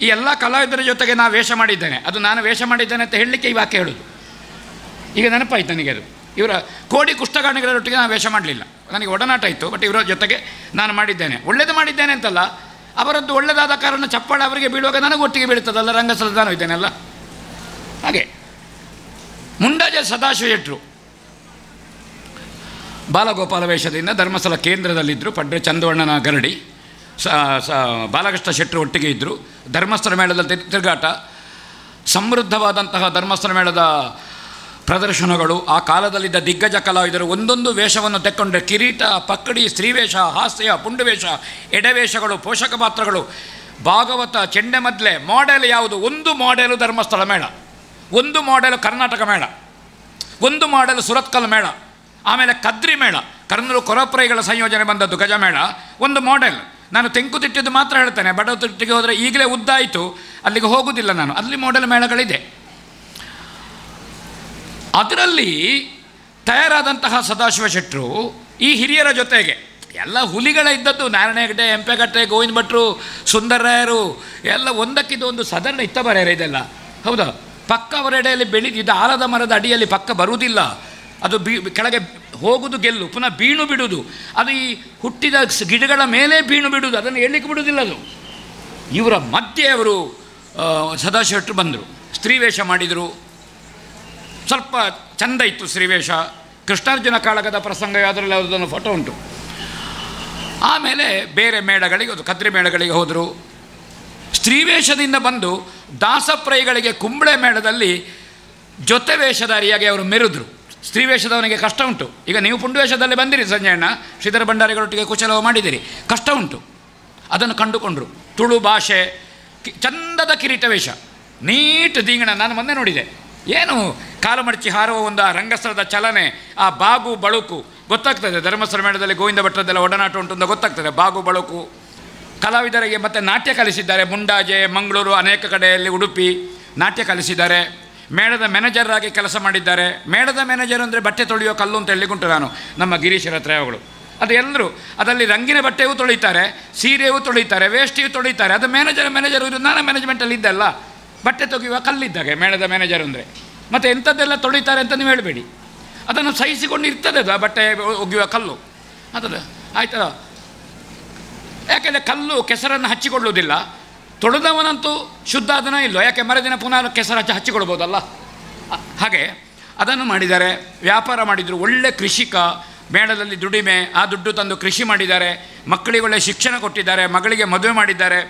A: ಈ ಎಲ್ಲ ಕಲಾವಿದರ ಜೊತೆಗೆ ನಾನು ವೇಷ ಮಾಡಿದ್ದೇನೆ. ಅದು ನಾನು ವೇಷ ಮಾಡಿದ್ದೇನೆ ಅಂತ ಹೇಳಲಿಕ್ಕೆ ಈ ವಾಕ್ಯ ಹೇಳೋದು. ಈಗ ನೆನಪಾಯ್ತು ನನಗೆ ಅದು. ಇವರ ಕೋಡಿ ಕುಷ್ಟಗಾಣಿಗರೊಟ್ಟಿಗೆ ನಾನು ವೇಷ ಮಾಡಲಿಲ್ಲ, ನನಗೆ ಒಡನಾಟ ಇತ್ತು. ಬಟ್ ಇವರ ಜೊತೆಗೆ ನಾನು ಮಾಡಿದ್ದೇನೆ. ಒಳ್ಳೆಯದು ಮಾಡಿದ್ದೇನೆ ಅಂತಲ್ಲ, ಅವರದ್ದು ಒಳ್ಳೆಯದಾದ ಕಾರಣ ಚಪ್ಪಾಳೆ ಅವರಿಗೆ ಬೀಳುವಾಗ ನನಗೆ ಒಟ್ಟಿಗೆ ಬೀಳ್ತದಲ್ಲ, ರಂಗಸ್ಥಳದ ನಾನು ಇದ್ದೇನೆಲ್ಲ. ಹಾಗೆ ಮುಂಡಾಜೆ ಸದಾಶಿವ ಶೆಟ್ಟರು ಬಾಲಗೋಪಾಲ ವೇಷದಿಂದ ಧರ್ಮಸ್ಥಳ ಕೇಂದ್ರದಲ್ಲಿದ್ದರು. ಪಡ್ರೆ ಚಂದವಣ್ಣನ ಗರಡಿ, ಬಾಲಕೃಷ್ಣ ಶೆಟ್ಟರು ಒಟ್ಟಿಗೆ ಇದ್ದರು. ಧರ್ಮಸ್ಥಳ ಮೇಳದಲ್ಲಿ ತಿರುಗಾಟ, ಸಮೃದ್ಧವಾದಂತಹ ಧರ್ಮಸ್ಥಳ ಮೇಳದ ಪ್ರದರ್ಶನಗಳು. ಆ ಕಾಲದಲ್ಲಿದ್ದ ದಿಗ್ಗಜ ಕಲಾವಿದರು ಒಂದೊಂದು ವೇಷವನ್ನು ತೆಕ್ಕೊಂಡ್ರೆ ಕಿರೀಟ, ಪಕ್ಕಡಿ, ಸ್ತ್ರೀವೇಷ, ಹಾಸ್ಯ, ಪುಂಡುವೇಷ, ಎಡೆವೇಷಗಳು, ಪೋಷಕ ಪಾತ್ರಗಳು, ಭಾಗವತ, ಚೆಂಡೆಮದ್ಲೆ. ಮಾಡೆಲ್ ಯಾವುದು? ಒಂದು ಮಾಡೆಲು ಧರ್ಮಸ್ಥಳ ಮೇಳ, ಒಂದು ಮಾಡೆಲು ಕರ್ನಾಟಕ ಮೇಳ, ಒಂದು ಮಾಡೆಲು ಸುರತ್ಕಲ್ ಮೇಳ, ಆಮೇಲೆ ಕದ್ರಿ ಮೇಳ, ಕರ್ನೂಲು ಕೊರಪ್ರೈಗಳ ಸಂಯೋಜನೆ ಬಂದದ್ದು ಗಜಮೇಳ, ಒಂದು ಮಾಡೆಲ್. ನಾನು ತೆಂಕುತಿಟ್ಟಿದ್ದು ಮಾತ್ರ ಹೇಳ್ತೇನೆ, ಬಡವತಿಟ್ಟಿಗೆ ಹೋದರೆ ಈಗಲೇ ಉದ್ದಾಯಿತು, ಅಲ್ಲಿಗೆ ಹೋಗುವುದಿಲ್ಲ ನಾನು. ಅಲ್ಲಿ ಮಾಡೆಲ್ ಮೇಳಗಳಿದೆ. ಅದರಲ್ಲಿ ತಯಾರಾದಂತಹ ಸದಾಶಿವ ಶೆಟ್ಟರು ಈ ಹಿರಿಯರ ಜೊತೆಗೆ ಎಲ್ಲ ಹುಲಿಗಳ ಇದ್ದದ್ದು, ನಾರಾಯಣ ಹೆಗಡೆ, ಎಂಪೆಗಟ್ಟೆ, ಗೋವಿಂದ ಭಟ್ರು, ಸುಂದರರಾಯರು ಎಲ್ಲ ಒಂದಕ್ಕಿದ್ದು ಒಂದು ಸಾಧಾರಣ ಇತ್ತ ಬರೆಯರೆ ಇದೆಲ್ಲ. ಹೌದಾ? ಪಕ್ಕ ಅವರ ಎಡೆಯಲ್ಲಿ ಬೆಳೆದಿದ್ದ ಆಲದ ಮರದ ಅಡಿಯಲ್ಲಿ ಪಕ್ಕ ಬರುವುದಿಲ್ಲ, ಅದು ಕೆಳಗೆ ಹೋಗುವುದು ಗೆಲ್ಲು, ಪುನಃ ಬೀಣು ಬಿಡುವುದು, ಅದು ಈ ಹುಟ್ಟಿದ ಗಿಡಗಳ ಮೇಲೆ ಬೀಣು ಬಿಡುವುದು, ಅದನ್ನು ಹೇಳಲಿಕ್ಕೆ ಬಿಡುವುದಿಲ್ಲ ಅದು. ಇವರ ಮಧ್ಯೆ ಅವರು ಸದಾಶಿವ ಶೆಟ್ಟರು ಬಂದರು, ಸ್ತ್ರೀವೇಷ ಮಾಡಿದರು. ಸ್ವಲ್ಪ ಚೆಂದ ಇತ್ತು ಸ್ತ್ರೀವೇಷ. ಕೃಷ್ಣಾರ್ಜುನ ಕಾಳಗದ ಪ್ರಸಂಗ ಯಾವುದರಲ್ಲಿ ಯಾವುದನ್ನು ಫೋಟೋ ಉಂಟು. ಆಮೇಲೆ ಬೇರೆ ಮೇಳಗಳಿಗೆ ಹೋದರು, ಕದ್ರಿ ಮೇಳಗಳಿಗೆ ಹೋದರು. ಸ್ತ್ರೀವೇಷದಿಂದ ಬಂದು ದಾಸಪ್ರೈಗಳಿಗೆ ಕುಂಬಳೆ ಮೇಳದಲ್ಲಿ ಜೊತೆ ವೇಷಧಾರಿಯಾಗಿ ಅವರು ಮೆರೆದ್ರು. ಸ್ತ್ರೀವೇಷದವನಿಗೆ ಕಷ್ಟ ಉಂಟು. ಈಗ ನೀವು ಪುಂಡುವೇಷದಲ್ಲಿ ಬಂದಿರಿ ಸಂಜಯಣ್ಣ, ಶ್ರೀಧರ ಭಂಡಾರಿಗಳೊಟ್ಟಿಗೆ ಕುಶಲವ ಮಾಡಿದಿರಿ, ಕಷ್ಟ ಉಂಟು. ಅದನ್ನು ಕಂಡುಕೊಂಡರು. ತುಳು ಭಾಷೆ, ಚಂದದ ಕಿರೀಟ ವೇಷ, ನೀಟ್ ದೀಂಗಣ. ನಾನು ಮೊನ್ನೆ ನೋಡಿದೆ, ಏನು ಕಾಲು ಮಡಚಿ ಹಾರುವ ಒಂದು ಆ ರಂಗಸ್ಥಳದ ಚಲನೆ, ಆ ಬಾಗು ಬಳುಕು ಗೊತ್ತಾಗ್ತದೆ. ಧರ್ಮಸ್ಥಳ ಮೇಳದಲ್ಲಿ ಗೋವಿಂದ ಭಟ್ರದ್ದೆಲ್ಲ ಒಡನಾಟ ಉಂಟು ಅಂತ ಗೊತ್ತಾಗ್ತದೆ. ಬಾಗು ಬಳುಕು ಕಲಾವಿದರಿಗೆ ಮತ್ತು ನಾಟ್ಯ ಕಲಿಸಿದ್ದಾರೆ. ಮುಂಡಾಜೆ, ಮಂಗಳೂರು, ಅನೇಕ ಕಡೆಯಲ್ಲಿ, ಉಡುಪಿ ನಾಟ್ಯ ಕಲಿಸಿದ್ದಾರೆ. ಮೇಳದ ಮ್ಯಾನೇಜರ್ ಆಗಿ ಕೆಲಸ ಮಾಡಿದ್ದಾರೆ. ಮೇಳದ ಮ್ಯಾನೇಜರ್ ಅಂದರೆ ಬಟ್ಟೆ ತೊಳೆಯೋ ಕಲ್ಲು ಅಂತ ಹೇಳಿಕೊಂಡು ನಾನು ನಮ್ಮ ಗಿರೀಶರ ತ್ರಯಗಳು ಅದು ಎಲ್ಲರೂ ಅದರಲ್ಲಿ ರಂಗಿನ ಬಟ್ಟೆಯೂ ತೊಳಿತಾರೆ, ಸೀರೆಯೂ ತೊಳಿತಾರೆ, ವೇಷ್ಟಿಯೂ ತೊಳಿತಾರೆ. ಅದು ಮ್ಯಾನೇಜರು ಇದು. ನಾನು ಮ್ಯಾನೇಜ್ಮೆಂಟಲ್ಲಿ ಇದ್ದಲ್ಲ, ಬಟ್ಟೆ ತೆಗೆಯುವ ಕಲ್ಲಿದ್ದಾಗೆ ಮೇಳದ ಮ್ಯಾನೇಜರ್ ಅಂದರೆ. ಮತ್ತು ಎಂಥದ್ದೆಲ್ಲ ತೊಳಿತಾರೆ ಅಂತ ನೀವು ಹೇಳಬೇಡಿ, ಅದನ್ನು ಸಹಿಸಿಕೊಂಡು ಇರ್ತದೆ ಅದು, ಆ ಬಟ್ಟೆ ಒಗೆಯುವ ಕಲ್ಲು ಅದಲ್ಲ, ಆಯ್ತಲ್ಲ. ಯಾಕೆಂದರೆ ಕಲ್ಲು ಕೆಸರನ್ನು ಹಚ್ಚಿಕೊಳ್ಳುವುದಿಲ್ಲ. ತೊಳೆದವನಂತೂ ಶುದ್ಧ ಅದನ್ನ ಇಲ್ಲೋ, ಯಾಕೆ ಮರುದಿನ ಪುನಃ ಕೆಸರು ಹಚ್ಚಿಕೊಳ್ಬೋದಲ್ಲ. ಹಾಗೆ ಅದನ್ನು ಮಾಡಿದ್ದಾರೆ. ವ್ಯಾಪಾರ ಮಾಡಿದರು. ಒಳ್ಳೆ ಕೃಷಿಕ, ಮೇಳದಲ್ಲಿ ದುಡಿಮೆ, ಆ ದುಡ್ಡು ತಂದು ಕೃಷಿ ಮಾಡಿದ್ದಾರೆ. ಮಕ್ಕಳಿಗೆ ಒಳ್ಳೆ ಶಿಕ್ಷಣ ಕೊಟ್ಟಿದ್ದಾರೆ, ಮಗಳಿಗೆ ಮದುವೆ ಮಾಡಿದ್ದಾರೆ.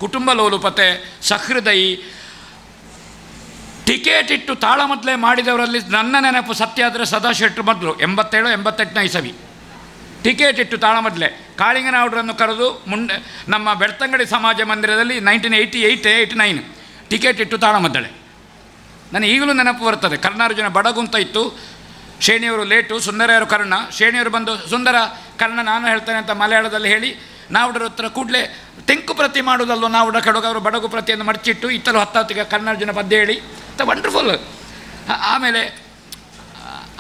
A: ಕುಟುಂಬ ಲೋಲುಪತೆ, ಸಹೃದಯಿ, ಟಿಕೆಟ್ ಇಟ್ಟು ತಾಳಮದ್ಲೆ ಮಾಡಿದವರಲ್ಲಿ ನನ್ನ ನೆನಪು ಸತ್ಯ ಆದರೆ ಸದಾಶಿವ ಶೆಟ್ಟರು ಮೊದಲು 87-88ನೇ ಇಸವಿ ಟಿಕೆಟ್ ಇಟ್ಟು ತಾಳಮದ್ಲೆ ಕಾಳಿಂಗನಗೌಡರನ್ನು ಕರೆದು ನಮ್ಮ ಬೆಳ್ತಂಗಡಿ ಸಮಾಜ ಮಂದಿರದಲ್ಲಿ 1988-89 ಟಿಕೆಟ್ ಇಟ್ಟು ತಾಳಮದ್ದಳೆ. ನನಗೆ ಈಗಲೂ ನೆನಪು ಬರ್ತದೆ. ಕರ್ಣಾರ್ಜುನ ಬಡಗು ಅಂತ ಇತ್ತು, ಶೇಣಿಯವರು ಲೇಟು, ಸುಂದರರು ಕರ್ಣ. ಶೇಣಿಯವರು ಬಂದು ಸುಂದರ ಕರ್ಣ ನಾನು ಹೇಳ್ತೇನೆ ಅಂತ ಮಲಯಾಳದಲ್ಲಿ ಹೇಳಿ ನಾವುಡರ ಹತ್ರ ಕೂಡಲೇ ತೆಂಕು ಪ್ರತಿ ಮಾಡೋದಲ್ಲೋ ನಾವುಡ ಕೆಳಗೆ ಅವರು ಬಡಗು ಪ್ರತಿಯನ್ನು ಮಡಚಿಟ್ಟು ಇತ್ತಲು ಹತ್ತೊತ್ತಿಗೆ ಕರ್ಣಾರ್ಜುನ ಪದ್ಯ ಹೇಳಿ ವಂಡರ್ಫುಲ್. ಆಮೇಲೆ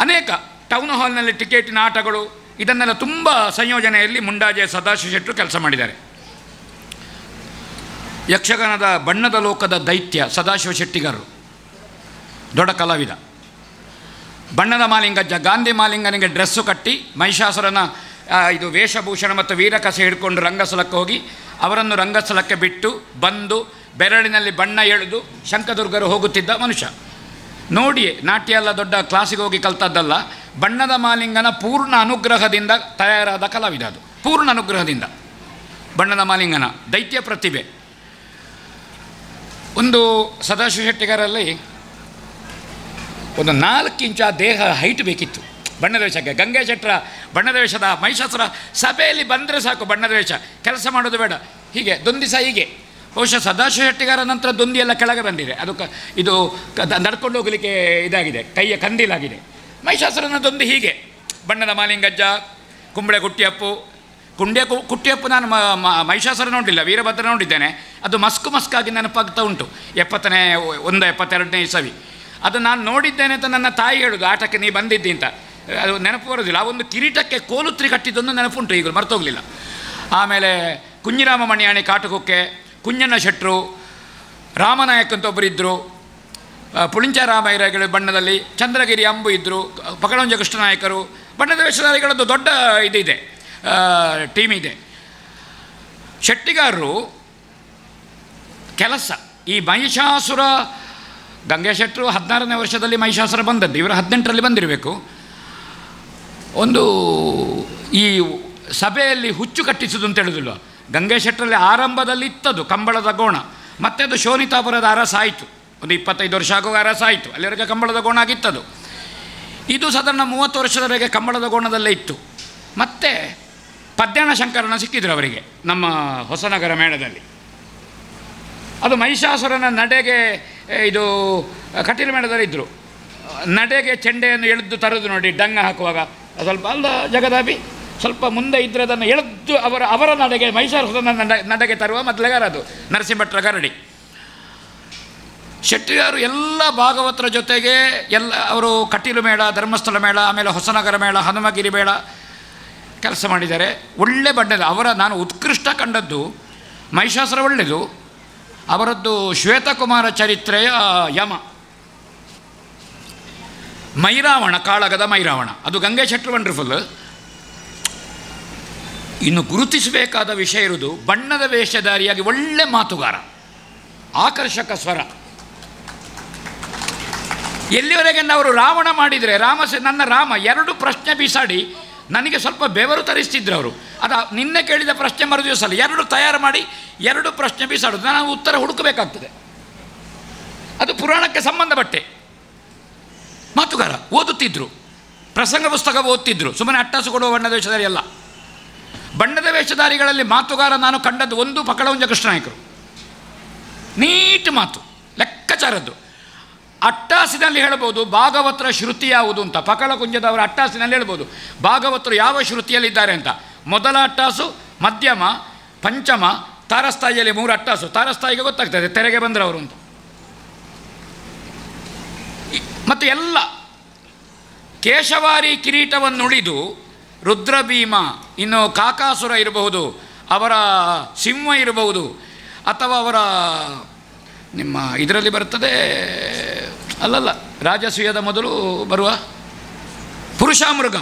A: ಅನೇಕ ಟೌನ್ ಹಾಲ್ನಲ್ಲಿ ಟಿಕೆಟಿನ ಆಟಗಳು, ಇದನ್ನೆಲ್ಲ ತುಂಬ ಸಂಯೋಜನೆಯಲ್ಲಿ ಮುಂಡಾಜೆ ಸದಾಶಿವ ಶೆಟ್ಟರು ಕೆಲಸ ಮಾಡಿದ್ದಾರೆ. ಯಕ್ಷಗಾನದ ಬಣ್ಣದ ಲೋಕದ ದೈತ್ಯ ಸದಾಶಿವ ಶೆಟ್ಟಿಗಾರರು, ದೊಡ್ಡ ಕಲಾವಿದ. ಬಣ್ಣದ ಮಾಲಿಂಗಜ್ಜ ಗಾಂಧಿ ಮಾಲಿಂಗನಿಗೆ ಡ್ರೆಸ್ಸು ಕಟ್ಟಿ ಮಹಿಷಾಸುರನ ಇದು ವೇಷಭೂಷಣ ಮತ್ತು ವೀರಕಸೆ ಹಿಡ್ಕೊಂಡು ರಂಗಸ್ಥಳಕ್ಕೆ ಹೋಗಿ ಅವರನ್ನು ರಂಗಸ್ಥಳಕ್ಕೆ ಬಿಟ್ಟು ಬಂದು ಬೆರಳಿನಲ್ಲಿ ಬಣ್ಣ ಎಳೆದು ಶಂಕದುರ್ಗರು ಹೋಗುತ್ತಿದ್ದ ಮನುಷ್ಯ. ನೋಡಿ, ನಾಟ್ಯ ಎಲ್ಲ ದೊಡ್ಡ ಕ್ಲಾಸಿಗೆ ಹೋಗಿ ಕಲ್ತದ್ದಲ್ಲ, ಬಣ್ಣದ ಮಾಲಿಂಗನ ಪೂರ್ಣ ಅನುಗ್ರಹದಿಂದ ತಯಾರಾದ ಕಲಾವಿದ. ಅದು ಪೂರ್ಣ ಅನುಗ್ರಹದಿಂದ ಬಣ್ಣದ ಮಾಲಿಂಗನ ದೈತ್ಯ ಪ್ರತಿಭೆ. ಒಂದು ಸದಾಶಿವ ಶೆಟ್ಟಿಗಾರಲ್ಲಿ ಒಂದು 4 ಇಂಚ ದೇಹ ಹೈಟ್ ಬೇಕಿತ್ತು ಬಣ್ಣದ ವೇಷಕ್ಕೆ. ಗಂಗೆ ಶೆಟ್ಟರ ಬಣ್ಣದ ವೇಷದ ಮಹಿಷಾಸುರ ಸಭೆಯಲ್ಲಿ ಬಂದರೆ ಸಾಕು, ಬಣ್ಣದ ವೇಷ, ಕೆಲಸ ಮಾಡೋದು ಬೇಡ, ಹೀಗೆ ದೊಂದಿಸ ಹೀಗೆ. ಬಹುಶಃ ಸದಾಶಿವ ಶೆಟ್ಟಿಗಾರ ನಂತರ ದೊಂದಿ ಎಲ್ಲ ಕೆಳಗೆ ಬಂದಿದೆ, ಅದು ಇದು ನಡ್ಕೊಂಡು ಹೋಗಲಿಕ್ಕೆ ಇದಾಗಿದೆ, ಕೈಯ ಕಂದಿಲಾಗಿದೆ. ಮಹಿಷಾಸುರನ ದೊಂದಿ ಹೀಗೆ. ಬಣ್ಣದ ಮಾಲಿಂಗಜ್ಜ, ಕುಂಬಳೆ ಕುಟ್ಟಿಯಪ್ಪು, ಕುಟ್ಟಿಯಪ್ಪು ನಾನು ಮಹಿಷಾಸುರ ನೋಡಲಿಲ್ಲ, ವೀರಭದ್ರ ನೋಡಿದ್ದೇನೆ. ಅದು ಮಸ್ಕಾಗಿ ನೆನಪಾಗ್ತಾ ಉಂಟು. 72ನೇ ಇಸವಿ ಅದು ನಾನು ನೋಡಿದ್ದೇನೆ ಅಂತ ನನ್ನ ತಾಯಿ ಹೇಳೋದು. ಆಟಕ್ಕೆ ನೀ ಬಂದಿದ್ದಿ ಅಂತ ಅದು ನೆನಪು ಬರೋದಿಲ್ಲ. ಆ ಒಂದು ಕಿರೀಟಕ್ಕೆ ಕೋಲುತ್ರಿ ಕಟ್ಟಿದ್ದೊಂದು ನೆನಪುಂಟು, ಈಗ ಮರ್ತೋಗಲಿಲ್ಲ. ಆಮೇಲೆ ಕುഞ്ഞിರಾಮ ಮಣಿಯಾಣಿ ಕಾಟುಕೊಕ್ಕೆ, ಕುഞ്ഞಣ್ಣ ಶೆಟ್ಟರು, ರಾಮನಾಯಕ್ ಅಂತ ಒಬ್ಬರಿದ್ದರು, ಪುಳಿಂಚ ರಾಮೈರಗಳು ಬಣ್ಣದಲ್ಲಿ, ಚಂದ್ರಗಿರಿ ಅಂಬು ಇದ್ದರು, ಪಕಳಂಜ ಕೃಷ್ಣನಾಯಕರು, ಬಣ್ಣದ ವೇಷಧಾರಿಗಳದ್ದು ದೊಡ್ಡ ಇದಿದೆ, ಟೀಮ್ ಇದೆ. ಶೆಟ್ಟಿಗಾರರು ಕೆಲಸ ಈ ಮಹಿಷಾಸುರ, ಗಂಗೆ ಶೆಟ್ಟರು 16ನೇ ವರ್ಷದಲ್ಲಿ ಮಹಿಷಾಸುರ ಬಂದದ್ದು, ಇವರು 18ರಲ್ಲಿ ಬಂದಿರಬೇಕು. ಒಂದು ಈ ಸಭೆಯಲ್ಲಿ ಹುಚ್ಚು ಕಟ್ಟಿಸುವುದು ಅಂತ ಹೇಳೋದಿಲ್ಲ. ಗಂಗೆ ಶೆಟ್ಟರಲ್ಲಿ ಆರಂಭದಲ್ಲಿ ಇತ್ತದು ಕಂಬಳದ ಗೋಣ, ಮತ್ತು ಅದು ಶೋನಿತಾಪುರದ ಅರಸ ಆಯಿತು, ಒಂದು 25 ವರ್ಷ ಆಗುವ ಅರಸ ಆಯಿತು, ಅಲ್ಲಿವರೆಗೆ ಕಂಬಳದ ಗೋಣ ಆಗಿತ್ತದು. ಇದು ಸಾಧಾರಣ 30 ವರ್ಷದವರೆಗೆ ಕಂಬಳದ ಗೋಣದಲ್ಲೇ ಇತ್ತು. ಮತ್ತು ಪದ್ಯಾಣ ಶಂಕರನ ಸಿಕ್ಕಿದ್ರು ಅವರಿಗೆ ನಮ್ಮ ಹೊಸನಗರ ಮೇಳದಲ್ಲಿ. ಅದು ಮಹಿಷಾಸುರನ ನಡೆಗೆ ಇದು ಕಟೀಲು ಮೇಳದಲ್ಲಿ ಇದ್ದರು. ನಡೆಗೆ ಚೆಂಡೆಯನ್ನು ಎಳೆದು ತರೋದು ನೋಡಿ, ಡಂಗ ಹಾಕುವಾಗ ಸ್ವಲ್ಪ ಅಲ್ಲ ಜಗದಾಬಿ ಸ್ವಲ್ಪ ಮುಂದೆ ಇದ್ದರೆ ಅದನ್ನು ಎಳೆದು ಅವರ ನಡೆಗೆ ಮಹಿಷಾಸುರನ ನಡೆಗೆ ತರುವ ಮೊದಲೆಗಾರ ಅದು ನರಸಿಂಹಭಟ್ರ ಗರಡಿ. ಶೆಟ್ಟಿಗಾರು ಎಲ್ಲ ಭಾಗವತರ ಜೊತೆಗೆ ಎಲ್ಲ ಅವರು ಕಟೀಲು ಮೇಳ, ಧರ್ಮಸ್ಥಳ ಮೇಳ, ಆಮೇಲೆ ಹೊಸನಗರ ಮೇಳ, ಹನುಮಗಿರಿ ಮೇಳ ಕೆಲಸ ಮಾಡಿದ್ದಾರೆ. ಒಳ್ಳೆ ಬಣ್ಣದ ನಾನು ಉತ್ಕೃಷ್ಟ ಕಂಡದ್ದು ಮಹಿಷಾಸುರ ಒಳ್ಳೆಯದು. ಅವರದ್ದು ಶ್ವೇತಕುಮಾರ ಚರಿತ್ರೆಯ ಯಮ, ಮೈರಾವಣ, ಕಾಳಗದ ಮೈರಾವಣ, ಅದು ಗಂಗೆ ಶೆಟ್ಟರು ವಂಡರ್ಫುಲ್. ಇನ್ನು ಗುರುತಿಸಬೇಕಾದ ವಿಷಯ ಇರುವುದು ಬಣ್ಣದ ವೇಷಧಾರಿಯಾಗಿ ಒಳ್ಳೆ ಮಾತುಗಾರ, ಆಕರ್ಷಕ ಸ್ವರ. ಎಲ್ಲಿವರೆಗೆ ಅವರು ರಾವಣ ಮಾಡಿದರೆ ನನ್ನ ರಾಮ 2 ಪ್ರಶ್ನೆ ಬೀಸಾಡಿ ನನಗೆ ಸ್ವಲ್ಪ ಬೆವರು ತರಿಸ್ತಿದ್ರು ಅವರು. ಅದು ನಿನ್ನೆ ಕೇಳಿದ ಪ್ರಶ್ನೆ ಮರು ದಿವಸ ಅಲ್ಲ, 2 ತಯಾರು ಮಾಡಿ 2 ಪ್ರಶ್ನೆ ಬೀಸಾಡೋದು, ನಾನು ಉತ್ತರ ಹುಡುಕಬೇಕಾಗ್ತದೆ. ಅದು ಪುರಾಣಕ್ಕೆ ಸಂಬಂಧಪಟ್ಟೆ. ಮಾತುಗಾರ, ಓದುತ್ತಿದ್ದರು, ಪ್ರಸಂಗ ಪುಸ್ತಕ ಓದ್ತಿದ್ರು, ಸುಮ್ಮನೆ ಅಟ್ಟಾಸು ಕೊಡುವ ಬಣ್ಣದ ವೇಷಧಾರಿ ಅಲ್ಲ. ಬಣ್ಣದ ವೇಷಧಾರಿಗಳಲ್ಲಿ ಮಾತುಗಾರ ನಾನು ಕಂಡದ್ದು ಒಂದು ಪಕಳವಂಜ ಕೃಷ್ಣನಾಯಕರು, ನೀಟ್ ಮಾತು, ಲೆಕ್ಕಾಚಾರದ್ದು. ಅಟ್ಟಾಸಿನಲ್ಲಿ ಹೇಳ್ಬೋದು ಭಾಗವತರ ಶ್ರುತಿ ಯಾವುದು ಅಂತ, ಪಕಳ ಕುಂಜದವರ ಅಟ್ಟಾಸಿನಲ್ಲಿ ಹೇಳ್ಬೋದು ಭಾಗವತರು ಯಾವ ಶ್ರುತಿಯಲ್ಲಿದ್ದಾರೆ ಅಂತ. ಮೊದಲ ಅಟ್ಟಾಸು, ಮಧ್ಯಮ, ಪಂಚಮ, ತಾರಸ್ಥಾಯಿಯಲ್ಲಿ 3 ಅಟ್ಟಾಸು. ತಾರಸ್ಥಾಯಿಗೆ ಗೊತ್ತಾಗ್ತದೆ ತೆರೆಗೆ ಬಂದ್ರವರು ಅಂತ. ಮತ್ತು ಎಲ್ಲ ಕೇಶವಾರಿ ಕಿರೀಟವನ್ನುಳಿದು ರುದ್ರಭೀಮ, ಇನ್ನು ಕಾಕಾಸುರ ಇರಬಹುದು, ಅವರ ಸಿಂಹ ಇರಬಹುದು, ಅಥವಾ ಅವರ ನಿಮ್ಮ ಇದರಲ್ಲಿ ಬರ್ತದೆ ಅಲ್ಲಲ್ಲ ರಾಜಸೂಯದ ಮೊದಲು ಬರುವ ಪುರುಷಾಮೃಗ,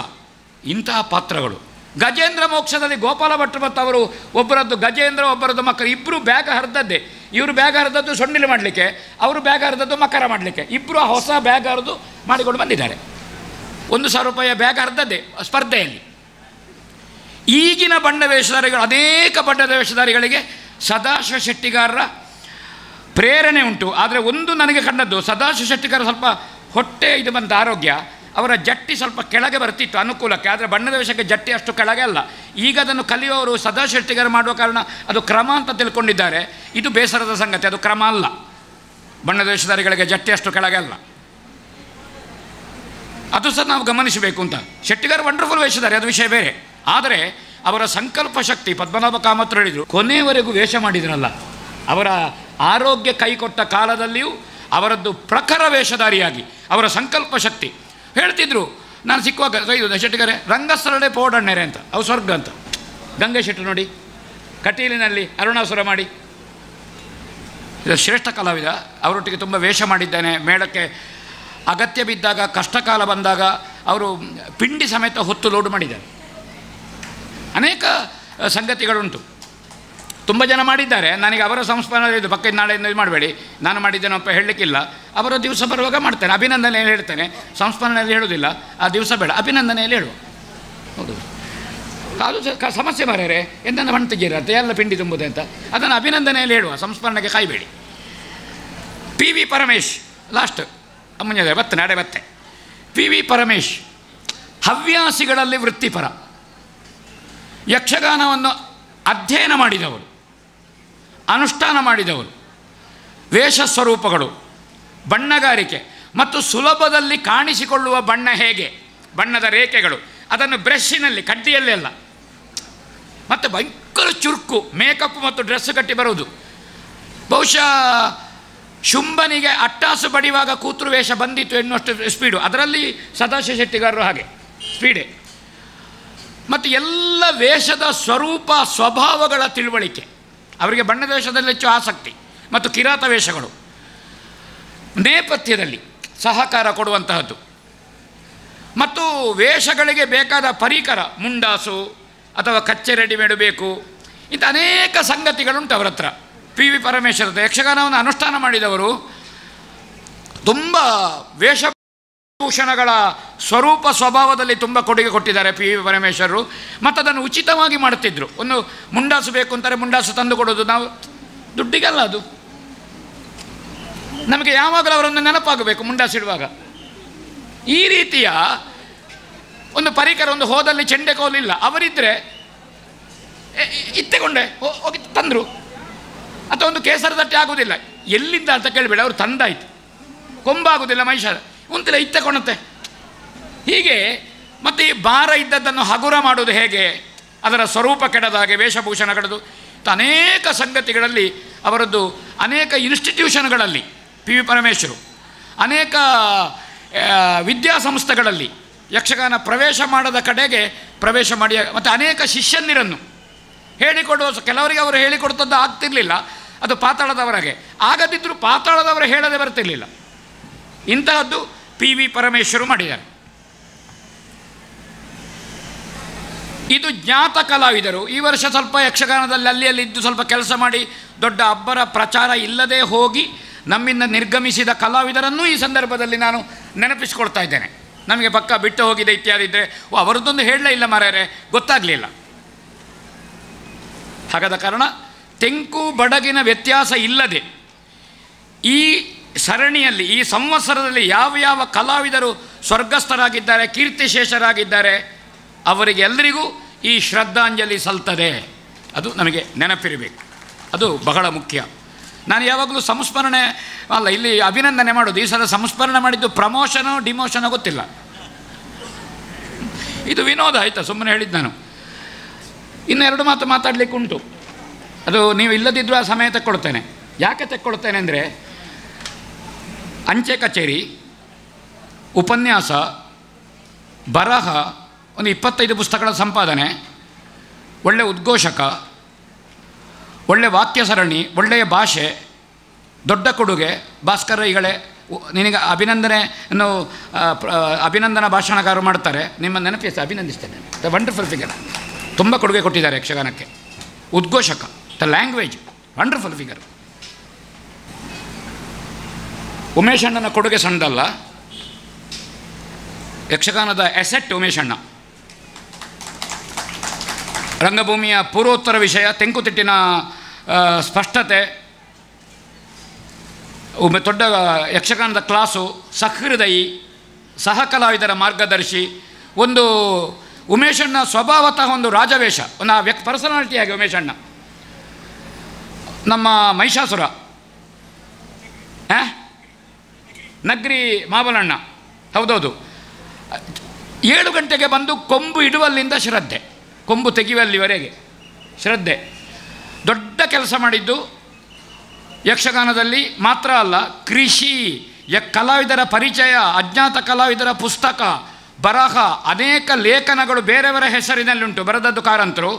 A: ಇಂತಹ ಪಾತ್ರಗಳು. ಗಜೇಂದ್ರ ಮೋಕ್ಷದಲ್ಲಿ ಗೋಪಾಲ ಭಟ್ರು ಮತ್ತು ಅವರು ಒಬ್ಬರದ್ದು ಗಜೇಂದ್ರ, ಒಬ್ಬರದ್ದು ಮಕರ, ಇಬ್ಬರು ಬ್ಯಾಗ್ ಹರಿದದ್ದೇ. ಇವರು ಬ್ಯಾಗ್ ಹರಿದದ್ದು ಸೊಂಡಿಲು ಮಾಡಲಿಕ್ಕೆ, ಅವರು ಬ್ಯಾಗ್ ಹರಿದದ್ದು ಮಕರ ಮಾಡಲಿಕ್ಕೆ. ಇಬ್ಬರು ಹೊಸ ಬ್ಯಾಗ್ ಹರಿದು ಮಾಡಿಕೊಂಡು ಬಂದಿದ್ದಾರೆ. 1,000 ರೂಪಾಯಿಯ ಬ್ಯಾಗ್ ಹರಿದದ್ದೇ ಸ್ಪರ್ಧೆಯಲ್ಲಿ. ಈಗಿನ ಬಣ್ಣ ವೇಷಧಾರಿಗಳು, ಅನೇಕ ಬಣ್ಣದ ವೇಷಧಾರಿಗಳಿಗೆ ಸದಾಶಿವ ಶೆಟ್ಟಿಗಾರರ ಪ್ರೇರಣೆ ಉಂಟು. ಆದರೆ ಒಂದು ನನಗೆ ಕಂಡದ್ದು, ಸದಾಶಿವ ಶೆಟ್ಟಿಗಾರ ಸ್ವಲ್ಪ ಹೊಟ್ಟೆ ಇದು ಬಂತ ಆರೋಗ್ಯ, ಅವರ ಜಟ್ಟಿ ಸ್ವಲ್ಪ ಕೆಳಗೆ ಬರ್ತಿತ್ತು ಅನುಕೂಲಕ್ಕೆ. ಆದರೆ ಬಣ್ಣದ ವೇಷಕ್ಕೆ ಜಟ್ಟಿ ಅಷ್ಟು ಕೆಳಗೆ ಅಲ್ಲ. ಈಗ ಅದನ್ನು ಕಲಿಯುವವರು ಸದಾಶಿವ ಶೆಟ್ಟಿಗಾರ ಮಾಡುವ ಕಾರಣ ಅದು ಕ್ರಮ ಅಂತ ತಿಳ್ಕೊಂಡಿದ್ದಾರೆ. ಇದು ಬೇಸರದ ಸಂಗತಿ, ಅದು ಕ್ರಮ ಅಲ್ಲ. ಬಣ್ಣದ ವೇಷಧಾರಿಗಳಿಗೆ ಜಟ್ಟಿ ಅಷ್ಟು ಕೆಳಗೆ ಅಲ್ಲ, ಅದು ಸಹ ನಾವು ಗಮನಿಸಬೇಕು ಅಂತ. ಶೆಟ್ಟಿಗಾರ ವಂಡರ್ಫುಲ್ ವೇಷಧಾರಿ, ಅದು ವಿಷಯ ಬೇರೆ. ಆದರೆ ಅವರ ಸಂಕಲ್ಪ ಶಕ್ತಿ, ಪದ್ಮನಾಭ ಕಾಮತ್ರು ಹೇಳಿದರು, ಕೊನೆಯವರೆಗೂ ವೇಷ ಮಾಡಿದ್ರಲ್ಲ, ಅವರ ಆರೋಗ್ಯ ಕೈಕೊಟ್ಟ ಕಾಲದಲ್ಲಿಯೂ ಅವರದ್ದು ಪ್ರಖರ ವೇಷಧಾರಿಯಾಗಿ ಅವರ ಸಂಕಲ್ಪ ಶಕ್ತಿ ಹೇಳ್ತಿದ್ರು. ನಾನು ಸಿಕ್ಕುವಾಗ ಶೆಟ್ಟಿಗಾರೆ ರಂಗಸ್ಥಳಡೆ ಪೋಡಣ್ಣರೆ ಅಂತ, ಅವು ಸ್ವರ್ಗ ಅಂತ. ಗಂಗೆ ಶೆಟ್ಟರು ನೋಡಿ ಕಟೀಲಿನಲ್ಲಿ ಅರುಣಾಸುರ ಮಾಡಿ ಶ್ರೇಷ್ಠ ಕಲಾವಿದ. ಅವರೊಟ್ಟಿಗೆ ತುಂಬ ವೇಷ ಮಾಡಿದ್ದೇನೆ. ಮೇಳಕ್ಕೆ ಅಗತ್ಯ ಬಿದ್ದಾಗ, ಕಷ್ಟಕಾಲ ಬಂದಾಗ ಅವರು ಪಿಂಡಿ ಸಮೇತ ಹೊತ್ತು ಲೋಡ್ ಮಾಡಿದ್ದಾರೆ. ಅನೇಕ ಸಂಗತಿಗಳುಂಟು. ತುಂಬ ಜನ ಮಾಡಿದ್ದಾರೆ. ನನಗೆ ಅವರ ಸಂಸ್ಮರಣೆ ಇದು, ಪಕ್ಕ ನಾಳೆಯಿಂದ ಇದು ಮಾಡಬೇಡಿ, ನಾನು ಮಾಡಿದ್ದೇನಪ್ಪ ಹೇಳಲಿಕ್ಕಿಲ್ಲ. ಅವರ ದಿವಸ ಬರುವಾಗ ಮಾಡ್ತೇನೆ, ಅಭಿನಂದನೆಯಲ್ಲಿ ಹೇಳ್ತೇನೆ. ಸಂಸ್ಮರಣೆಯಲ್ಲಿ ಹೇಳೋದಿಲ್ಲ, ಆ ದಿವಸ ಬೇಡ, ಅಭಿನಂದನೆಯಲ್ಲಿ ಹೇಳುವ. ಹೌದು, ಅದು ಸಮಸ್ಯೆ ಮಾರ್ಯಾರೆ, ಎಂತೆಂದ ಮಣ್ಣು ತೆಗೀರತ್ತೆ ಎಲ್ಲ ಪಿಂಡಿ ತುಂಬುತ್ತೆ ಅಂತ, ಅದನ್ನು ಅಭಿನಂದನೆಯಲ್ಲಿ ಹೇಳುವ, ಸಂಸ್ಮರಣೆಗೆ ಕಾಯಬೇಡಿ. ಪಿ ವಿ ಪರಮೇಶ್ ಲಾಸ್ಟ್ ಮುಂಜಾನೆ ಬತ್ತೆ, ನಾಡೆ ಬತ್ತೆ. ಪಿ ವಿ ಪರಮೇಶ್ ಹವ್ಯಾಸಿಗಳಲ್ಲಿ ವೃತ್ತಿಪರ, ಯಕ್ಷಗಾನವನ್ನು ಅಧ್ಯಯನ ಮಾಡಿದವರು, ಅನುಷ್ಠಾನ ಮಾಡಿದವರು, ವೇಷ ಸ್ವರೂಪಗಳು, ಬಣ್ಣಗಾರಿಕೆ ಮತ್ತು ಸುಲಭದಲ್ಲಿ ಕಾಣಿಸಿಕೊಳ್ಳುವ ಬಣ್ಣ ಹೇಗೆ, ಬಣ್ಣದ ರೇಖೆಗಳು, ಅದನ್ನು ಬ್ರಷ್ಷಿನಲ್ಲಿ, ಕಡ್ಡಿಯಲ್ಲೆಲ್ಲ, ಮತ್ತು ಭಯಂಕರ ಚುರುಕು, ಮೇಕಪ್ ಮತ್ತು ಡ್ರೆಸ್ ಕಟ್ಟಿ ಬರುವುದು. ಬಹುಶಃ ಶುಂಭನಿಗೆ ಅಟ್ಟಾಸು ಬಡಿಯುವಾಗ ಕೂತರು ವೇಷ ಬಂದಿತ್ತು ಎನ್ನುವಷ್ಟು ಸ್ಪೀಡು. ಅದರಲ್ಲಿ ಸದಾಶಿವ ಶೆಟ್ಟಿಗಾರರು ಹಾಗೆ ಸ್ಪೀಡೆ. ಮತ್ತು ಎಲ್ಲ ವೇಷದ ಸ್ವರೂಪ ಸ್ವಭಾವಗಳ ತಿಳುವಳಿಕೆ, ಅವರಿಗೆ ಬಣ್ಣದ ವೇಷದಲ್ಲಿ ಹೆಚ್ಚು ಆಸಕ್ತಿ, ಮತ್ತು ಕಿರಾತ ವೇಷಗಳು, ನೇಪಥ್ಯದಲ್ಲಿ ಸಹಕಾರ ಕೊಡುವಂತಹದ್ದು, ಮತ್ತು ವೇಷಗಳಿಗೆ ಬೇಕಾದ ಪರಿಕರ, ಮುಂಡಾಸು ಅಥವಾ ಕಚ್ಚೆ ರೆಡಿಮೇಡು ಬೇಕು, ಇಂಥ ಅನೇಕ ಸಂಗತಿಗಳುಂಟು ಅವರ ಹತ್ರ. ಪಿ ವಿ ಪರಮೇಶ್ವರದ ಯಕ್ಷಗಾನವನ್ನು ಅನುಷ್ಠಾನ ಮಾಡಿದವರು. ತುಂಬ ವೇಷಭೂಷಣಗಳ ಸ್ವರೂಪ ಸ್ವಭಾವದಲ್ಲಿ ತುಂಬ ಕೊಡುಗೆ ಕೊಟ್ಟಿದ್ದಾರೆ ಪಿ ವಿ ಪರಮೇಶ್ವರರು. ಮತ್ತು ಅದನ್ನು ಉಚಿತವಾಗಿ ಮಾಡುತ್ತಿದ್ದರು. ಒಂದು ಮುಂಡಾಸು ಬೇಕು ಅಂತಾರೆ, ಮುಂಡಾಸು ತಂದು ಕೊಡೋದು, ನಾವು ದುಡ್ಡಿಗಲ್ಲ, ಅದು ನಮಗೆ ಯಾವಾಗಲೂ ಅವರೊಂದು ನೆನಪಾಗಬೇಕು ಮುಂಡಾಸಿಡುವಾಗ. ಈ ರೀತಿಯ ಒಂದು ಪರಿಕರ, ಒಂದು ಹೋದಲ್ಲಿ ಚೆಂಡೆಕೋಲಿಲ್ಲ, ಅವರಿದ್ದರೆ ಇತ್ತಕೊಂಡೆ ಹೋಗಿ ತಂದರು. ಅಥವಾ ಒಂದು ಕೇಸರ ತಟ್ಟೆ ಆಗೋದಿಲ್ಲ, ಎಲ್ಲಿಂದ ಅಂತ ಕೇಳಬೇಡ, ಅವರು ತಂದಾಯ್ತು. ಕೊಂಬಾಗೋದಿಲ್ಲ, ಮೈಷಾರ ಉಂತಿಲ್ಲ, ಇತ್ತಕೊಣತ್ತೆ. ಹೀಗೆ ಮತ್ತು ಈ ಭಾರ ಇದ್ದದ್ದನ್ನು ಹಗುರ ಮಾಡೋದು ಹೇಗೆ, ಅದರ ಸ್ವರೂಪ ಕೆಡದ ಹಾಗೆ ವೇಷಭೂಷಣ ಕೆಡದು, ಅನೇಕ ಸಂಗತಿಗಳಲ್ಲಿ ಅವರದ್ದು. ಅನೇಕ ಇನ್ಸ್ಟಿಟ್ಯೂಷನ್ಗಳಲ್ಲಿ ಪಿ ವಿ ಪರಮೇಶ್ವರು ಅನೇಕ ವಿದ್ಯಾಸಂಸ್ಥೆಗಳಲ್ಲಿ ಯಕ್ಷಗಾನ ಪ್ರವೇಶ ಮಾಡದ ಕಡೆಗೆ ಪ್ರವೇಶ ಮಾಡಿ, ಮತ್ತು ಅನೇಕ ಶಿಷ್ಯಂದಿರನ್ನು ಹೇಳಿಕೊಡುವ, ಕೆಲವರಿಗೆ ಅವರು ಹೇಳಿಕೊಡ್ತದ್ದು ಆಗ್ತಿರಲಿಲ್ಲ, ಅದು ಪಾತಾಳದವರಾಗೆ, ಆಗದಿದ್ದರೂ ಪಾತಾಳದವರು ಹೇಳದೆ ಬರ್ತಿರಲಿಲ್ಲ. ಇಂತಹದ್ದು ಪಿ ವಿ ಪರಮೇಶ್ವರು ಮಾಡಿದ್ದಾರೆ. ಇದು ಜ್ಞಾತ ಕಲಾವಿದರು. ಈ ವರ್ಷ ಸ್ವಲ್ಪ ಯಕ್ಷಗಾನದಲ್ಲಿ ಅಲ್ಲಿ ಇದ್ದು ಸ್ವಲ್ಪ ಕೆಲಸ ಮಾಡಿ ದೊಡ್ಡ ಅಬ್ಬರ ಪ್ರಚಾರ ಇಲ್ಲದೆ ಹೋಗಿ ನಮ್ಮಿಂದ ನಿರ್ಗಮಿಸಿದ ಕಲಾವಿದರನ್ನೂ ಈ ಸಂದರ್ಭದಲ್ಲಿ ನಾನು ನೆನಪಿಸ್ಕೊಳ್ತಾ ಇದ್ದೇನೆ. ನಮಗೆ ಪಕ್ಕ ಬಿಟ್ಟು ಹೋಗಿದೆ ಇತ್ಯಾದಿ ಇದ್ದರೆ, ಅವರದ್ದೊಂದು ಹೇಳಲೇ ಇಲ್ಲ ಮಾರ್ಯಾರೆ, ಗೊತ್ತಾಗಲಿಲ್ಲ. ಹಾಗಾದ ಕಾರಣ ತೆಂಕು ಬಡಗಿನ ವ್ಯತ್ಯಾಸ ಇಲ್ಲದೆ ಈ ಸರಣಿಯಲ್ಲಿ, ಈ ಸಂವತ್ಸರದಲ್ಲಿ ಯಾವ ಯಾವ ಕಲಾವಿದರು ಸ್ವರ್ಗಸ್ಥರಾಗಿದ್ದಾರೆ, ಕೀರ್ತಿಶೇಷರಾಗಿದ್ದಾರೆ, ಅವರಿಗೆಲ್ಲರಿಗೂ ಈ ಶ್ರದ್ಧಾಂಜಲಿ ಸಲ್ತದೆ. ಅದು ನಮಗೆ ನೆನಪಿರಬೇಕು, ಅದು ಬಹಳ ಮುಖ್ಯ. ನಾನು ಯಾವಾಗಲೂ ಸಂಸ್ಮರಣೆ ಅಲ್ಲ, ಇಲ್ಲಿ ಅಭಿನಂದನೆ ಮಾಡೋದು. ಈ ಸಲ ಸಂಸ್ಮರಣೆ ಮಾಡಿದ್ದು ಪ್ರಮೋಷನೋ ಡಿಮೋಷನೋ ಗೊತ್ತಿಲ್ಲ, ಇದು ವಿನೋದ ಆಯಿತಾ, ಸುಮ್ಮನೆ ಹೇಳಿದ್ದು ನಾನು. ಇನ್ನೆರಡು ಮಾತು ಮಾತಾಡಲಿಕ್ಕೆ ಉಂಟು, ಅದು ನೀವು ಇಲ್ಲದಿದ್ದರೂ ಆ ಸಮಯ ತಕ್ಕೊಳ್ತೇನೆ. ಯಾಕೆ ತಕ್ಕೊಳ್ತೇನೆ ಅಂದರೆ, ಅಂಚೆ ಕಚೇರಿ, ಉಪನ್ಯಾಸ, ಬರಹ, ಒಂದು 25 ಪುಸ್ತಕಗಳ ಸಂಪಾದನೆ, ಒಳ್ಳೆಯ ಉದ್ಘೋಷಕ, ಒಳ್ಳೆಯ ವಾಕ್ಯ ಸರಣಿ, ಒಳ್ಳೆಯ ಭಾಷೆ, ದೊಡ್ಡ ಕೊಡುಗೆ. ಭಾಸ್ಕರ ಈಗಲೇ ನಿನಗೆ ಅಭಿನಂದನೆಯನ್ನು ಅಭಿನಂದನಾ ಭಾಷಣಗಾರರು ಮಾಡ್ತಾರೆ, ನಿಮ್ಮ ನೆನಪಿಸಿ ಅಭಿನಂದಿಸ್ತೇನೆ. ದ ವಂಡರ್ಫುಲ್ ಫಿಗರ್, ತುಂಬ ಕೊಡುಗೆ ಕೊಟ್ಟಿದ್ದಾರೆ ಯಕ್ಷಗಾನಕ್ಕೆ. ಉದ್ಘೋಷಕ, the language, wonderful figure. Umesh ಅಣ್ಣನ ಕೊಡುಗೆ ಸಣ್ಣದಲ್ಲ, ಯಕ್ಷಗಾನದ ಎಸೆಟ್ ಉಮೇಶ್ ಅಣ್ಣ. ರಂಗಭೂಮಿಯ ಪೂರ್ವೋತ್ತರ ವಿಷಯ, ತೆಂಕುತಿಟ್ಟಿನ ಸ್ಪಷ್ಟತೆ, ದೊಡ್ಡ ಯಕ್ಷಗಾನದ ಕ್ಲಾಸು, ಸಹೃದಯಿ, ಸಹ ಕಲಾವಿದರ ಮಾರ್ಗದರ್ಶಿ. ಒಂದು ಉಮೇಶಣ್ಣ ಸ್ವಭಾವತಃ ಒಂದು ರಾಜವೇಷ, ಒಂದು ಆ ಪರ್ಸನಾಲಿಟಿಯಾಗಿ ಉಮೇಶಣ್ಣ. ನಮ್ಮ ಮಹಿಷಾಸುರ, ನಗ್ರಿ ಮಾವಲಣ್ಣ, ಹೌದೌದು, 7 ಗಂಟೆಗೆ ಬಂದು ಕೊಂಬು ಇಡುವಲ್ಲಿಂದ ಶ್ರದ್ಧೆ, ಕೊಂಬು ತೆಗೆಯುವಲ್ಲಿವರೆಗೆ ಶ್ರದ್ಧೆ. ದೊಡ್ಡ ಕೆಲಸ ಮಾಡಿದ್ದು ಯಕ್ಷಗಾನದಲ್ಲಿ ಮಾತ್ರ ಅಲ್ಲ, ಕೃಷಿ, ಕಲಾವಿದರ ಪರಿಚಯ, ಅಜ್ಞಾತ ಕಲಾವಿದರ ಪುಸ್ತಕ, ಬರಹ, ಅನೇಕ ಲೇಖನಗಳು ಬೇರೆಯವರ ಹೆಸರಿನಲ್ಲುಂಟು, ಬರೆದದ್ದು ಕಾರಂತರು.